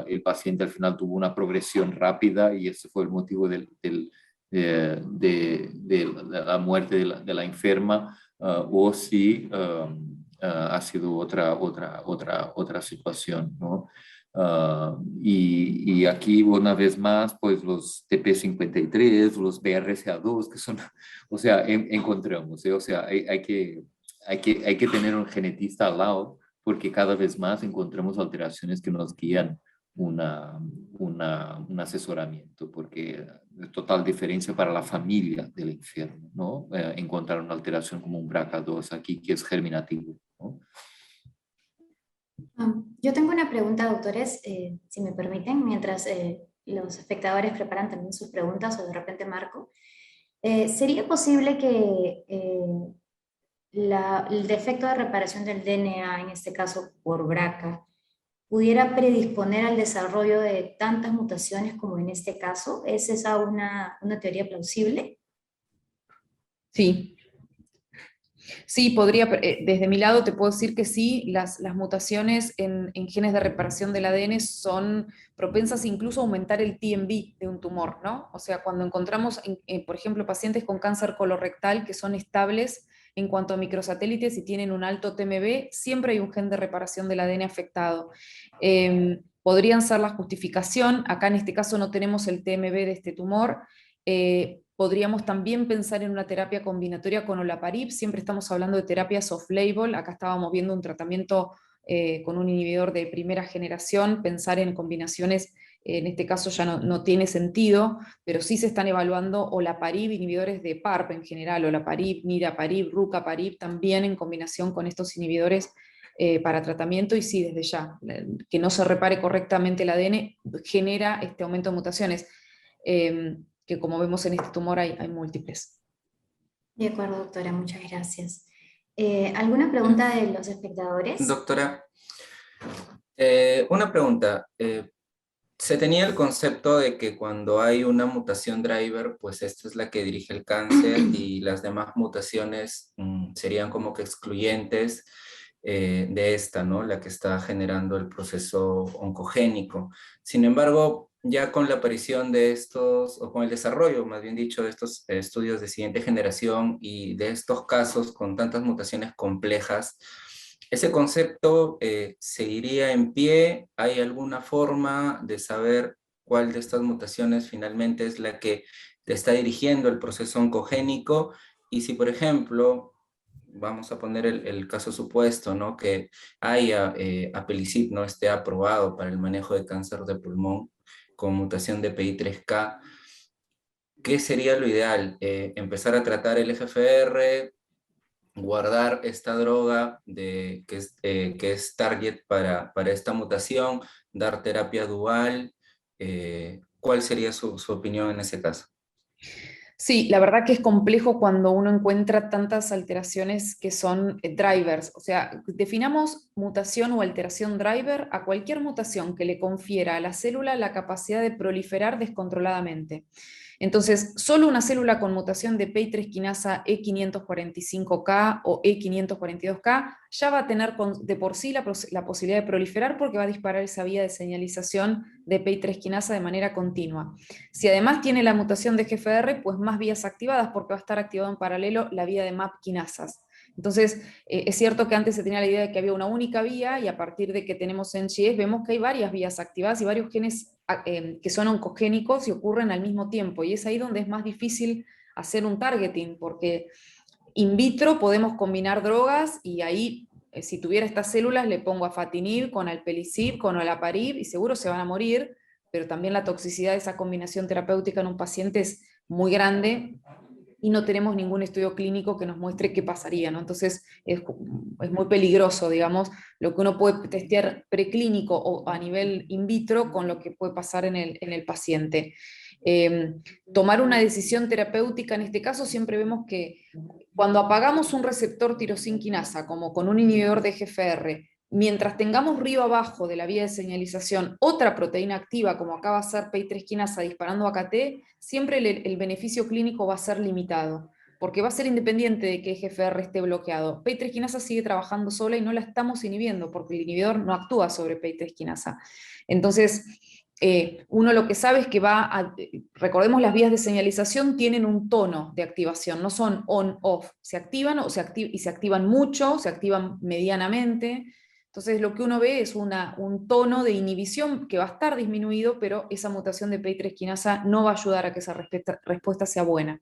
el paciente al final tuvo una progresión rápida y ese fue el motivo de la muerte de la enferma, o si ha sido otra situación, ¿no? Y aquí una vez más, pues los TP53, los BRCA2, que son, o sea, encontramos, o sea, hay que tener un genetista al lado, porque cada vez más encontramos alteraciones que nos guían un asesoramiento, porque es total diferencia para la familia del enfermo, ¿no? Encontrar una alteración como un BRCA2 aquí que es germinativo, ¿no? Yo tengo una pregunta, doctores, si me permiten, mientras los espectadores preparan también sus preguntas, o de repente Marco. ¿Sería posible que el defecto de reparación del DNA, en este caso por BRCA, pudiera predisponer al desarrollo de tantas mutaciones como en este caso? ¿Es esa una teoría plausible? Sí. Sí, podría, desde mi lado te puedo decir que sí, las mutaciones en genes de reparación del ADN son propensas incluso a aumentar el TMB de un tumor, ¿no? O sea, cuando encontramos, por ejemplo, pacientes con cáncer colorectal que son estables en cuanto a microsatélites y tienen un alto TMB, siempre hay un gen de reparación del ADN afectado. Podrían ser la justificación, acá en este caso no tenemos el TMB de este tumor. Podríamos también pensar en una terapia combinatoria con olaparib, siempre estamos hablando de terapias off-label, acá estábamos viendo un tratamiento con un inhibidor de primera generación, pensar en combinaciones, en este caso ya no tiene sentido, pero sí se están evaluando olaparib, inhibidores de PARP en general, olaparib, niraparib, rucaparib, también en combinación con estos inhibidores para tratamiento, y sí, desde ya, que no se repare correctamente el ADN genera este aumento de mutaciones. Que como vemos en este tumor hay múltiples. De acuerdo, doctora, muchas gracias. ¿Alguna pregunta de los espectadores? Doctora, una pregunta. Se tenía el concepto de que cuando hay una mutación driver, pues esta es la que dirige el cáncer y las demás mutaciones serían como que excluyentes de esta, ¿no? La que está generando el proceso oncogénico. Sin embargo, ya con la aparición de estos, o con el desarrollo, más bien dicho, de estos estudios de siguiente generación y de estos casos con tantas mutaciones complejas, ¿ese concepto seguiría en pie? ¿Hay alguna forma de saber cuál de estas mutaciones finalmente es la que te está dirigiendo el proceso oncogénico? Y si, por ejemplo, vamos a poner el caso supuesto, ¿no? Que haya apelicib no esté aprobado para el manejo de cáncer de pulmón con mutación de PI3K, ¿qué sería lo ideal? ¿Empezar a tratar el FFR, guardar esta droga que es target para esta mutación, dar terapia dual? ¿Cuál sería su opinión en ese caso? Sí, la verdad que es complejo cuando uno encuentra tantas alteraciones que son drivers. O sea, definamos mutación o alteración driver a cualquier mutación que le confiera a la célula la capacidad de proliferar descontroladamente. Entonces, solo una célula con mutación de PI3 quinasa E545K o E542K ya va a tener de por sí la posibilidad de proliferar, porque va a disparar esa vía de señalización de PI3 quinasa de manera continua. Si además tiene la mutación de GFR, pues más vías activadas, porque va a estar activado en paralelo la vía de MAP quinasas. Entonces, es cierto que antes se tenía la idea de que había una única vía, y a partir de que tenemos NGS vemos que hay varias vías activadas y varios genes que son oncogénicos y ocurren al mismo tiempo, y es ahí donde es más difícil hacer un targeting, porque in vitro podemos combinar drogas y ahí, si tuviera estas células, le pongo afatinib con alpelisib, con olaparib, y seguro se van a morir, pero también la toxicidad de esa combinación terapéutica en un paciente es muy grande y no tenemos ningún estudio clínico que nos muestre qué pasaría, ¿no? Entonces es muy peligroso, digamos, lo que uno puede testear preclínico o a nivel in vitro con lo que puede pasar en el paciente. Tomar una decisión terapéutica en este caso, siempre vemos que cuando apagamos un receptor tirosin quinasa, como con un inhibidor de GFR, mientras tengamos río abajo de la vía de señalización otra proteína activa, como acá va a ser PI3 quinasa disparando AKT, siempre el beneficio clínico va a ser limitado, porque va a ser independiente de que GFR esté bloqueado. PI3 quinasa sigue trabajando sola y no la estamos inhibiendo, porque el inhibidor no actúa sobre PI3 quinasa. Entonces, uno lo que sabe es que recordemos, las vías de señalización tienen un tono de activación, no son on-off, se activan y se activan mucho, se activan medianamente. Entonces lo que uno ve es un tono de inhibición que va a estar disminuido, pero esa mutación de PI3 quinasa no va a ayudar a que esa respuesta sea buena.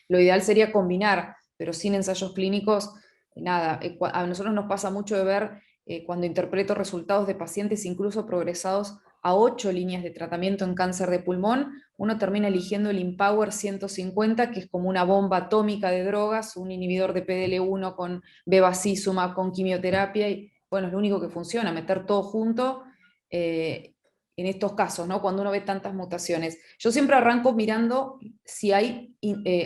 Lo ideal sería combinar, pero sin ensayos clínicos, nada. A nosotros nos pasa mucho de ver, cuando interpreto resultados de pacientes incluso progresados a 8 líneas de tratamiento en cáncer de pulmón, uno termina eligiendo el Empower 150, que es como una bomba atómica de drogas, un inhibidor de PDL1 con bevacizumab, con quimioterapia, y bueno, es lo único que funciona, meter todo junto, en estos casos, ¿no? Cuando uno ve tantas mutaciones. Yo siempre arranco mirando si hay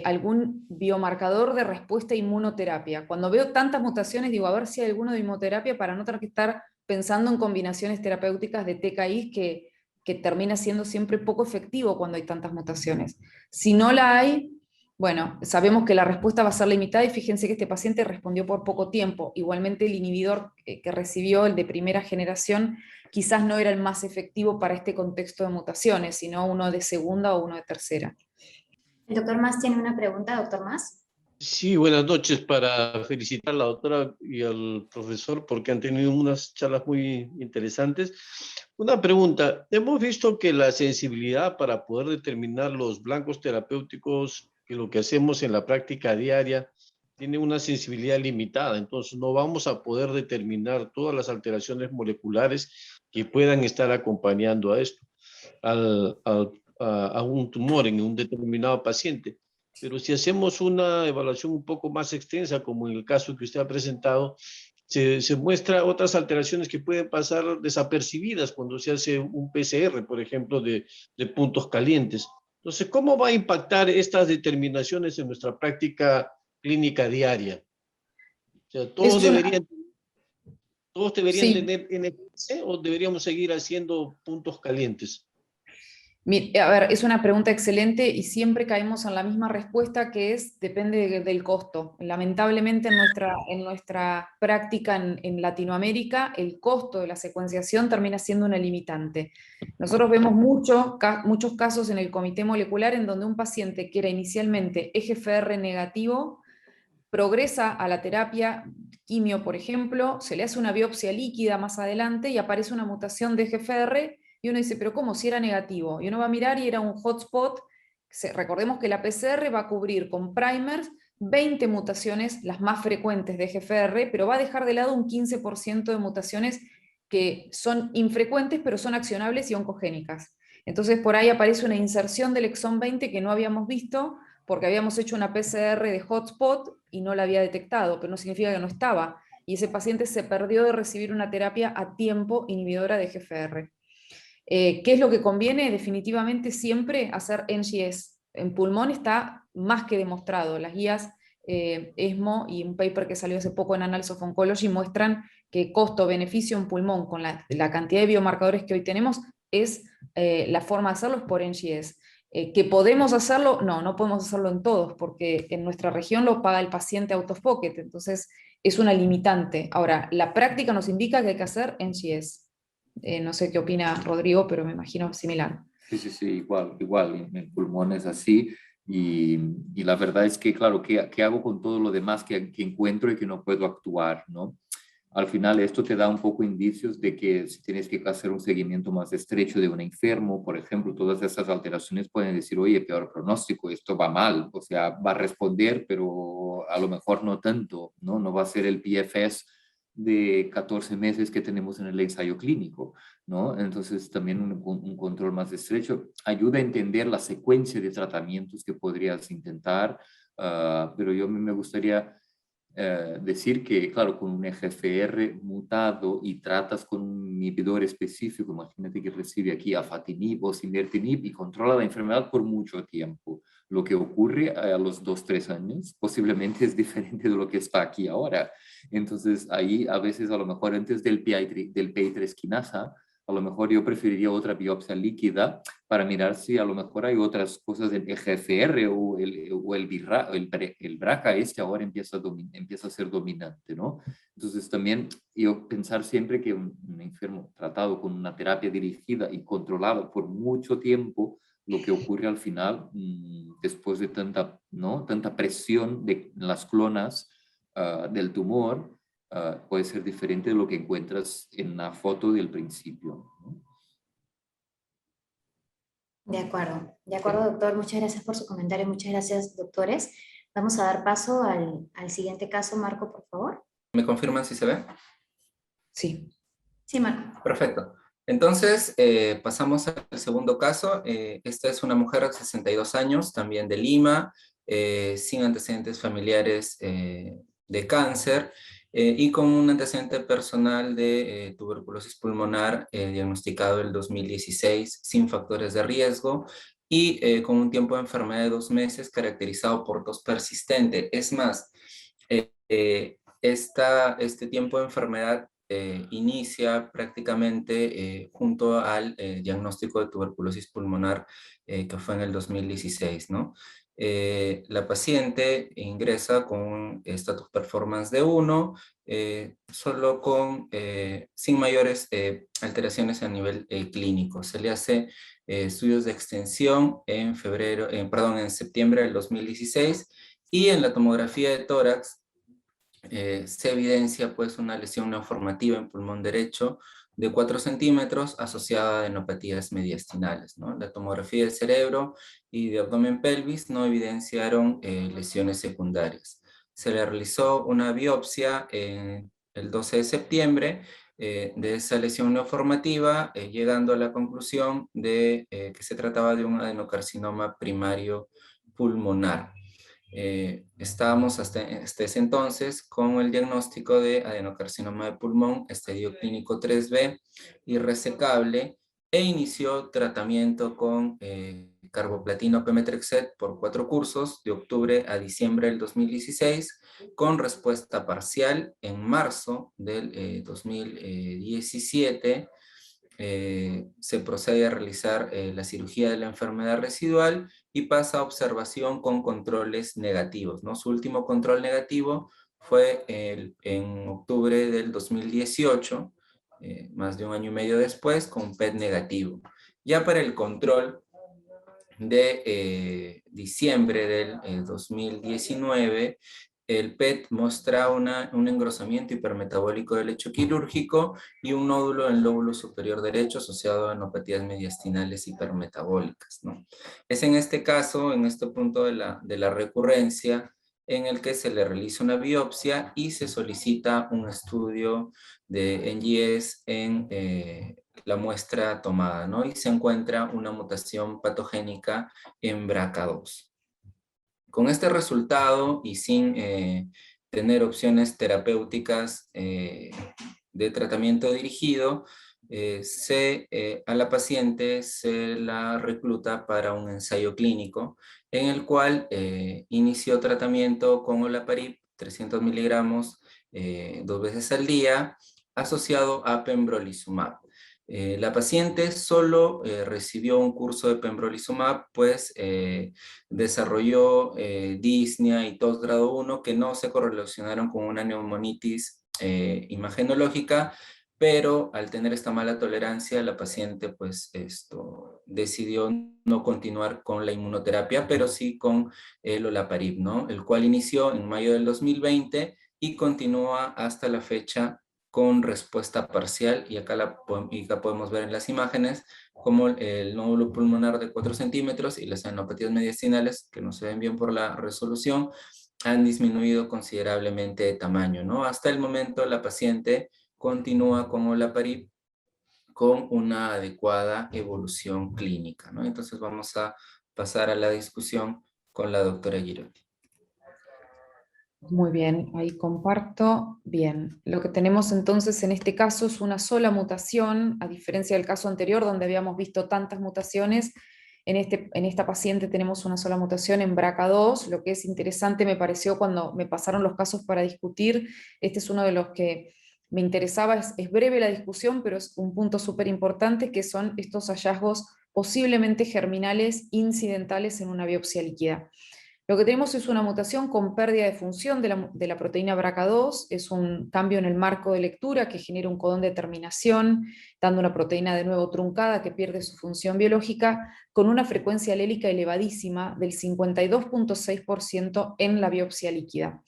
algún biomarcador de respuesta a inmunoterapia. Cuando veo tantas mutaciones, digo, a ver si hay alguno de inmunoterapia para no tener que estar pensando en combinaciones terapéuticas de TKI que termina siendo siempre poco efectivo cuando hay tantas mutaciones. Si no la hay, bueno, sabemos que la respuesta va a ser limitada y fíjense que este paciente respondió por poco tiempo. Igualmente el inhibidor que recibió, el de primera generación, quizás no era el más efectivo para este contexto de mutaciones, sino uno de segunda o uno de tercera. El doctor Mas tiene una pregunta, doctor Mas. Sí, buenas noches, para felicitar a la doctora y al profesor porque han tenido unas charlas muy interesantes. Una pregunta, hemos visto que la sensibilidad para poder determinar los blancos terapéuticos, que lo que hacemos en la práctica diaria, tiene una sensibilidad limitada, entonces no vamos a poder determinar todas las alteraciones moleculares que puedan estar acompañando a esto, a un tumor en un determinado paciente. Pero si hacemos una evaluación un poco más extensa, como en el caso que usted ha presentado, se muestra otras alteraciones que pueden pasar desapercibidas cuando se hace un PCR, por ejemplo, de puntos calientes. Entonces, ¿cómo va a impactar estas determinaciones en nuestra práctica clínica diaria? O sea, ¿todos deberían Sí. tener NPC o deberíamos seguir haciendo puntos calientes? A ver, es una pregunta excelente y siempre caemos en la misma respuesta que es, depende del costo. Lamentablemente en nuestra práctica en Latinoamérica, el costo de la secuenciación termina siendo una limitante. Nosotros vemos muchos casos en el comité molecular en donde un paciente que era inicialmente EGFR negativo, progresa a la terapia quimio, por ejemplo, se le hace una biopsia líquida más adelante y aparece una mutación de EGFR. Y uno dice, pero ¿cómo? Si era negativo. Y uno va a mirar y era un hotspot. Recordemos que la PCR va a cubrir con primers 20 mutaciones, las más frecuentes de EGFR, pero va a dejar de lado un 15% de mutaciones que son infrecuentes, pero son accionables y oncogénicas. Entonces por ahí aparece una inserción del exón 20 que no habíamos visto, porque habíamos hecho una PCR de hotspot y no la había detectado, pero no significa que no estaba. Y ese paciente se perdió de recibir una terapia a tiempo inhibidora de EGFR. ¿Qué es lo que conviene? Definitivamente siempre hacer NGS. En pulmón está más que demostrado. Las guías ESMO y un paper que salió hace poco en Annals of Oncology muestran que costo-beneficio en pulmón con la cantidad de biomarcadores que hoy tenemos es la forma de hacerlo es por NGS. ¿Que podemos hacerlo? No podemos hacerlo en todos, porque en nuestra región lo paga el paciente out of pocket, entonces es una limitante. Ahora, la práctica nos indica que hay que hacer NGS. No sé qué opina Rodrigo, pero me imagino similar. Sí, igual, en pulmón es así. Y la verdad es que, claro, ¿qué hago con todo lo demás que encuentro y que no puedo actuar, ¿no? Al final esto te da un poco indicios de que si tienes que hacer un seguimiento más estrecho de un enfermo, por ejemplo, todas esas alteraciones pueden decir, oye, peor pronóstico, esto va mal, o sea, va a responder, pero a lo mejor no tanto, ¿no? No va a ser el PFS de 14 meses que tenemos en el ensayo clínico, ¿no? Entonces también un control más estrecho ayuda a entender la secuencia de tratamientos que podrías intentar, pero yo me gustaría decir que, claro, con un EGFR mutado y tratas con un inhibidor específico, imagínate que recibe aquí afatinib o simertinib y controla la enfermedad por mucho tiempo. Lo que ocurre a los 2-3 años posiblemente es diferente de lo que está aquí ahora. Entonces, ahí a veces a lo mejor antes del PI3 quinasa, a lo mejor yo preferiría otra biopsia líquida para mirar si a lo mejor hay otras cosas del EGFR o el BRCA ahora empieza a ser dominante, ¿no? Entonces también yo pensar siempre que un enfermo tratado con una terapia dirigida y controlada por mucho tiempo, lo que ocurre al final, después de tanta presión de las clonas del tumor, puede ser diferente de lo que encuentras en la foto del principio, ¿no? De acuerdo, doctor. Muchas gracias por su comentario. Muchas gracias, doctores. Vamos a dar paso al siguiente caso. Marco, por favor. ¿Me confirman si se ve? Sí. Sí, Marco. Perfecto. Entonces, pasamos al segundo caso. Esta es una mujer de 62 años, también de Lima, sin antecedentes familiares de cáncer. y con un antecedente personal de tuberculosis pulmonar diagnosticado en el 2016 sin factores de riesgo y con un tiempo de enfermedad de 2 meses caracterizado por tos persistente. Es más, este tiempo de enfermedad inicia prácticamente junto al diagnóstico de tuberculosis pulmonar que fue en el 2016, ¿no? La paciente ingresa con un status performance de 1, solo sin mayores alteraciones a nivel clínico. Se le hace estudios de extensión en septiembre del 2016 y en la tomografía de tórax se evidencia pues una lesión neoformativa en pulmón derecho de 4 centímetros asociada a adenopatías mediastinales, ¿no? La tomografía del cerebro y de abdomen pelvis no evidenciaron lesiones secundarias. Se le realizó una biopsia el 12 de septiembre de esa lesión neoformativa, llegando a la conclusión de que se trataba de un adenocarcinoma primario pulmonar. Estábamos hasta ese entonces con el diagnóstico de adenocarcinoma de pulmón, estadio clínico 3B, irresecable, e inició tratamiento con carboplatino pemetrexed por 4 cursos de octubre a diciembre del 2016, con respuesta parcial en marzo del 2017. Se procede a realizar la cirugía de la enfermedad residual y pasa a observación con controles negativos, ¿no? Su último control negativo fue en octubre del 2018, más de 1 año y medio después, con PET negativo. Ya para el control de diciembre del 2019, el PET muestra un engrosamiento hipermetabólico del lecho quirúrgico y un nódulo en el lóbulo superior derecho asociado a enopatías mediastinales hipermetabólicas, ¿no? Es en este caso, en este punto de la recurrencia, en el que se le realiza una biopsia y se solicita un estudio de NGS en la muestra tomada, ¿no? Y se encuentra una mutación patogénica en BRCA2. Con este resultado y sin tener opciones terapéuticas de tratamiento dirigido, a la paciente se la recluta para un ensayo clínico en el cual inició tratamiento con olaparib, 300 miligramos 2 veces al día, asociado a pembrolizumab. La paciente solo recibió un curso de pembrolizumab, pues desarrolló disnea y tos grado 1 que no se correlacionaron con una neumonitis imagenológica, pero al tener esta mala tolerancia, la paciente pues decidió no continuar con la inmunoterapia, pero sí con el olaparib, ¿no? El cual inició en mayo del 2020 y continúa hasta la fecha con respuesta parcial, y acá podemos ver en las imágenes como el nódulo pulmonar de 4 centímetros y las adenopatías mediastinales, que no se ven bien por la resolución, han disminuido considerablemente de tamaño, ¿no? Hasta el momento la paciente continúa con olaparib con una adecuada evolución clínica, ¿no? Entonces vamos a pasar a la discusión con la doctora Girotti. Muy bien, ahí comparto. Bien, lo que tenemos entonces en este caso es una sola mutación, a diferencia del caso anterior donde habíamos visto tantas mutaciones. En esta paciente tenemos una sola mutación en BRCA2. Lo que es interesante me pareció cuando me pasaron los casos para discutir, este es uno de los que me interesaba, es breve la discusión, pero es un punto súper importante, que son estos hallazgos posiblemente germinales incidentales en una biopsia líquida. Lo que tenemos es una mutación con pérdida de función de la proteína BRCA2, es un cambio en el marco de lectura que genera un codón de terminación, dando una proteína de nuevo truncada que pierde su función biológica, con una frecuencia alélica elevadísima del 52.6% en la biopsia líquida.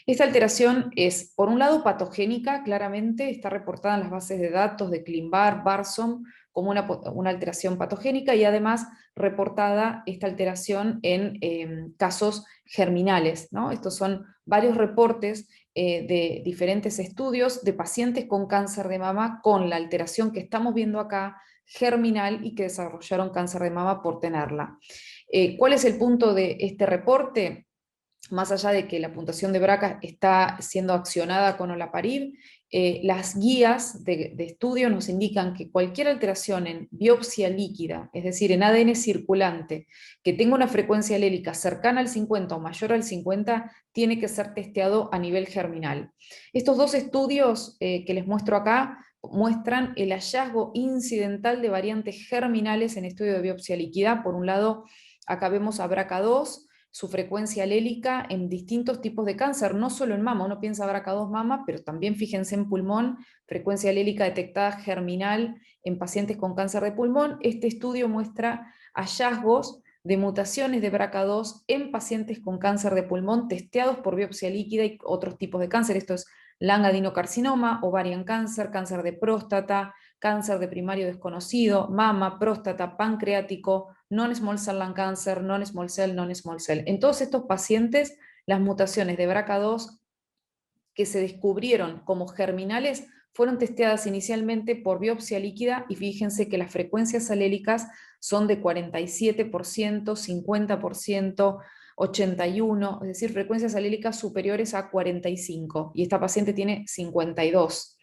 Esta alteración es, por un lado, patogénica, claramente, está reportada en las bases de datos de ClinVar, Barsom, como una alteración patogénica, y además reportada esta alteración en casos germinales, ¿no? Estos son varios reportes de diferentes estudios de pacientes con cáncer de mama con la alteración que estamos viendo acá, germinal, y que desarrollaron cáncer de mama por tenerla. ¿Cuál es el punto de este reporte? más allá de que la puntuación de BRCA está siendo accionada con olaparib, las guías de estudio nos indican que cualquier alteración en biopsia líquida, es decir, en ADN circulante, que tenga una frecuencia alélica cercana al 50 o mayor al 50, tiene que ser testeado a nivel germinal. Estos dos estudios que les muestro acá muestran el hallazgo incidental de variantes germinales en estudio de biopsia líquida. Por un lado, acá vemos a BRCA2, su frecuencia alélica en distintos tipos de cáncer, no solo en mama. Uno piensa BRCA2 mama, pero también fíjense en pulmón, frecuencia alélica detectada germinal en pacientes con cáncer de pulmón. Este estudio muestra hallazgos de mutaciones de BRCA2 en pacientes con cáncer de pulmón testeados por biopsia líquida y otros tipos de cáncer. Esto es lung adenocarcinoma, ovarian cáncer, cáncer de próstata, cáncer de primario desconocido, mama, próstata, pancreático, non-small cell lung cancer, non-small cell, non-small cell. En todos estos pacientes, las mutaciones de BRCA2 que se descubrieron como germinales fueron testeadas inicialmente por biopsia líquida y fíjense que las frecuencias alélicas son de 47%, 50%, 81%, es decir, frecuencias alélicas superiores a 45, y esta paciente tiene 52.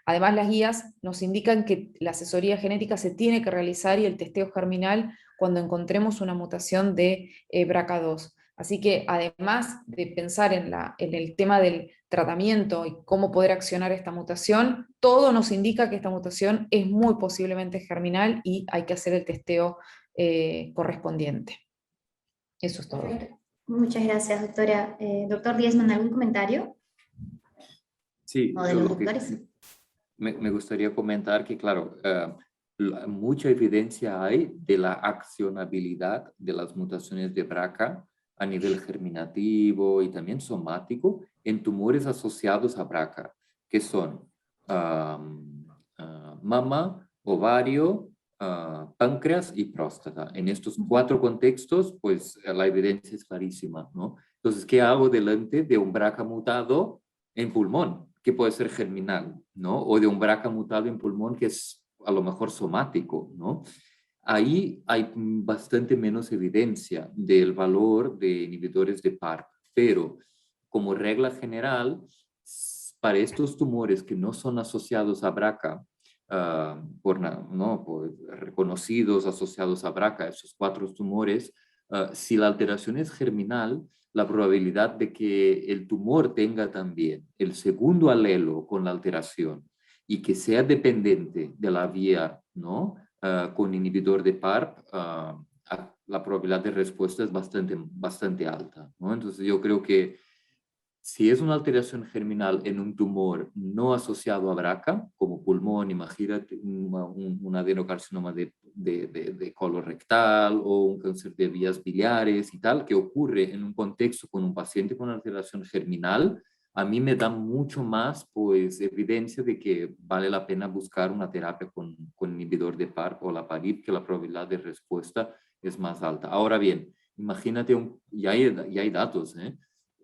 Además, las guías nos indican que la asesoría genética se tiene que realizar y el testeo germinal cuando encontremos una mutación de BRCA2. Así que además de pensar en el tema del tratamiento y cómo poder accionar esta mutación, todo nos indica que esta mutación es muy posiblemente germinal y hay que hacer el testeo correspondiente. Eso es todo. Perfecto. Muchas gracias, doctora. Doctor Diezman, ¿algún comentario? Sí, ¿O de los doctores? Me gustaría comentar que, claro, mucha evidencia hay de la accionabilidad de las mutaciones de BRCA a nivel germinativo y también somático en tumores asociados a BRCA, que son mama, ovario, páncreas y próstata. En estos 4 contextos, pues la evidencia es clarísima, ¿no? Entonces, ¿qué hago delante de un BRCA mutado en pulmón, que puede ser germinal, ¿no? O de un BRCA mutado en pulmón que es a lo mejor somático, ¿no? Ahí hay bastante menos evidencia del valor de inhibidores de PARP, pero como regla general, para estos tumores que no son asociados a BRCA, por reconocidos asociados a BRCA, esos 4 tumores, si la alteración es germinal, la probabilidad de que el tumor tenga también el segundo alelo con la alteración y que sea dependiente de la vía, ¿no? Con inhibidor de PARP, la probabilidad de respuesta es bastante alta, ¿no? Entonces yo creo que si es una alteración germinal en un tumor no asociado a BRCA, como pulmón, imagínate un adenocarcinoma de colorectal o un cáncer de vías biliares y tal, que ocurre en un contexto con un paciente con alteración germinal, a mí me da mucho más pues, evidencia de que vale la pena buscar una terapia con inhibidor de PARP o olaparib, que la probabilidad de respuesta es más alta. Ahora bien, imagínate, ya hay datos, ¿eh?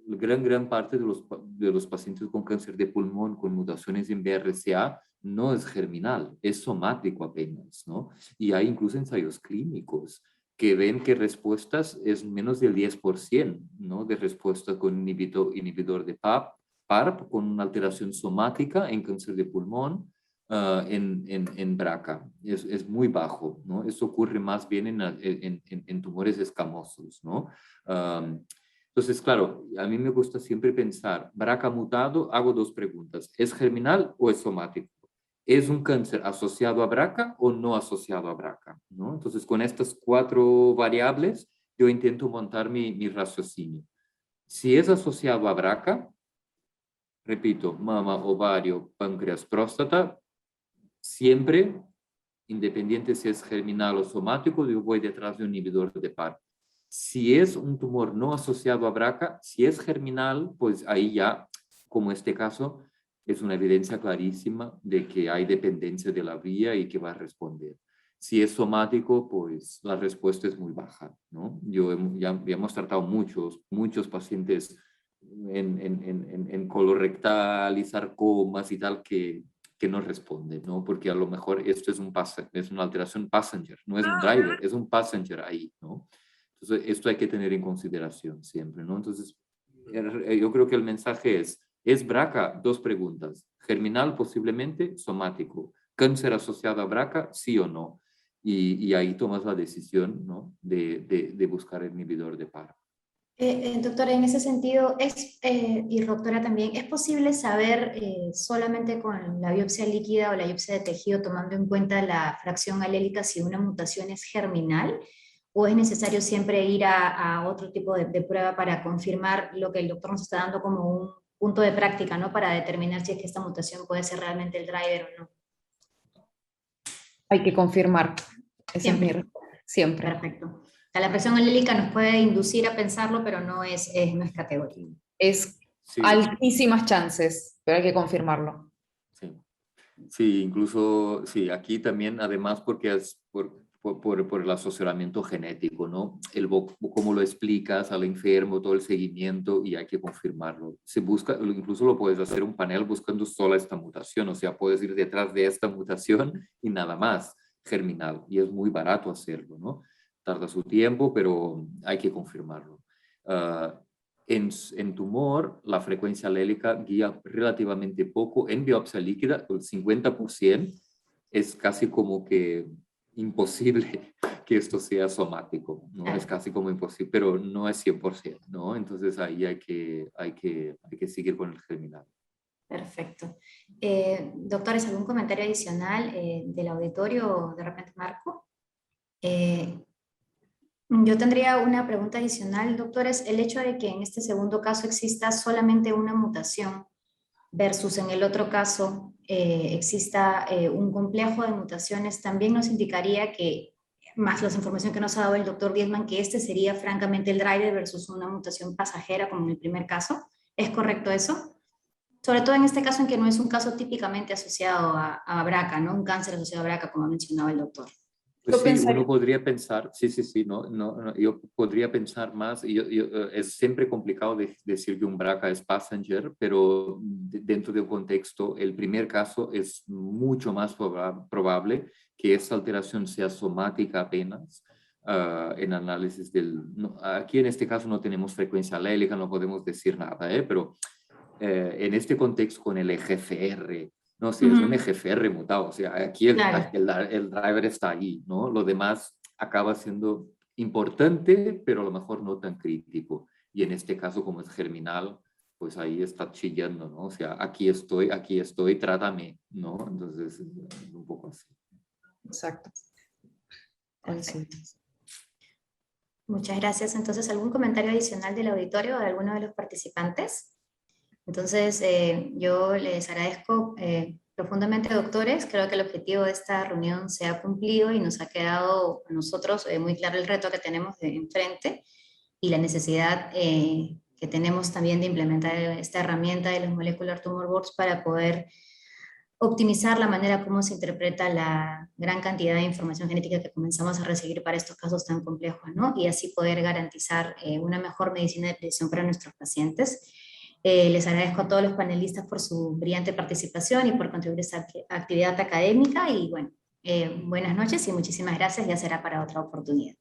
Gran parte de los pacientes con cáncer de pulmón con mutaciones en BRCA no es germinal, es somático apenas, ¿no? Y hay incluso ensayos clínicos que ven que respuestas es menos del 10%, ¿no? De respuesta con inhibidor de PARP con una alteración somática en cáncer de pulmón en BRCA. Es muy bajo, ¿no? Eso ocurre más bien en tumores escamosos, ¿no? Entonces, claro, a mí me gusta siempre pensar, BRCA mutado, hago 2 preguntas. ¿Es germinal o es somático? ¿Es un cáncer asociado a BRCA o no asociado a BRCA? ¿No? Entonces, con estas 4 variables, yo intento montar mi raciocinio. Si es asociado a BRCA, repito, mama, ovario, páncreas, próstata, siempre, independiente si es germinal o somático, yo voy detrás de un inhibidor de PARP. Si es un tumor no asociado a BRCA, si es germinal, pues ahí ya, como este caso, es una evidencia clarísima de que hay dependencia de la vía y que va a responder. Si es somático, pues la respuesta es muy baja, ¿no? Ya hemos tratado muchos pacientes en colorectal y sarcomas y tal que no responden, ¿no? Porque a lo mejor esto es una alteración passenger, no es un driver, es un passenger ahí, ¿no? Entonces, esto hay que tener en consideración siempre, ¿no? Entonces, yo creo que el mensaje ¿es BRCA? Dos preguntas. Germinal posiblemente, somático. Cáncer asociado a BRCA, sí o no. Y ahí tomas la decisión, ¿no? de buscar el inhibidor de PARP. Doctora, en ese sentido, y doctora también, ¿es posible saber solamente con la biopsia líquida o la biopsia de tejido, tomando en cuenta la fracción alélica, si una mutación es germinal? ¿O es necesario siempre ir a otro tipo de prueba para confirmar lo que el doctor nos está dando como un punto de práctica, ¿no? Para determinar si es que esta mutación puede ser realmente el driver o no. Hay que confirmar. Esa es mi Siempre. respuesta. Siempre. Perfecto. O sea, la presión alélica nos puede inducir a pensarlo, pero no es categórico. Es Sí. altísimas chances, pero hay que confirmarlo. Sí. Sí, incluso, sí, aquí también, además, porque es por el asociamiento genético, ¿no? Cómo lo explicas al enfermo, todo el seguimiento, y hay que confirmarlo. Se busca, incluso lo puedes hacer un panel buscando sola esta mutación, o sea, puedes ir detrás de esta mutación y nada más, germinal, y es muy barato hacerlo, ¿no? Tarda su tiempo, pero hay que confirmarlo. En tumor, la frecuencia alélica guía relativamente poco. En biopsia líquida, el 50% es casi como que imposible que esto sea somático, ¿no? Es casi como imposible, pero no es 100%, ¿no? Entonces ahí hay que seguir con el germinal. Perfecto. Doctores, ¿algún comentario adicional del auditorio, de repente, Marco? Yo tendría una pregunta adicional, doctores. El hecho de que en este segundo caso exista solamente una mutación versus en el otro caso exista un complejo de mutaciones, también nos indicaría que, más la información que nos ha dado el doctor Diezman, que este sería francamente el driver versus una mutación pasajera como en el primer caso. ¿Es correcto eso? Sobre todo en este caso en que no es un caso típicamente asociado a BRCA, ¿no? Un cáncer asociado a BRCA, como mencionaba el doctor. Pues sí, uno podría pensar, sí, no, yo podría pensar más, es siempre complicado decir que un BRCA es passenger, pero dentro del contexto, el primer caso es mucho más probable que esta alteración sea somática apenas, en análisis aquí en este caso no tenemos frecuencia alélica, no podemos decir nada, pero en este contexto con el EGFR, no, si es un EGFR mutado, o sea, aquí el driver está ahí, ¿no? Lo demás acaba siendo importante, pero a lo mejor no tan crítico. Y en este caso, como es germinal, pues ahí está chillando, ¿no? O sea, aquí estoy, trátame, ¿no? Entonces, es un poco así. Exacto. Muchas gracias. Entonces, ¿algún comentario adicional del auditorio o de alguno de los participantes? Entonces, yo les agradezco profundamente, doctores. Creo que el objetivo de esta reunión se ha cumplido y nos ha quedado a nosotros muy claro el reto que tenemos de enfrente y la necesidad que tenemos también de implementar esta herramienta de los Molecular Tumor Boards para poder optimizar la manera como se interpreta la gran cantidad de información genética que comenzamos a recibir para estos casos tan complejos, ¿no? Y así poder garantizar una mejor medicina de precisión para nuestros pacientes. Les agradezco a todos los panelistas por su brillante participación y por contribuir a esta actividad académica y bueno, buenas noches y muchísimas gracias, ya será para otra oportunidad.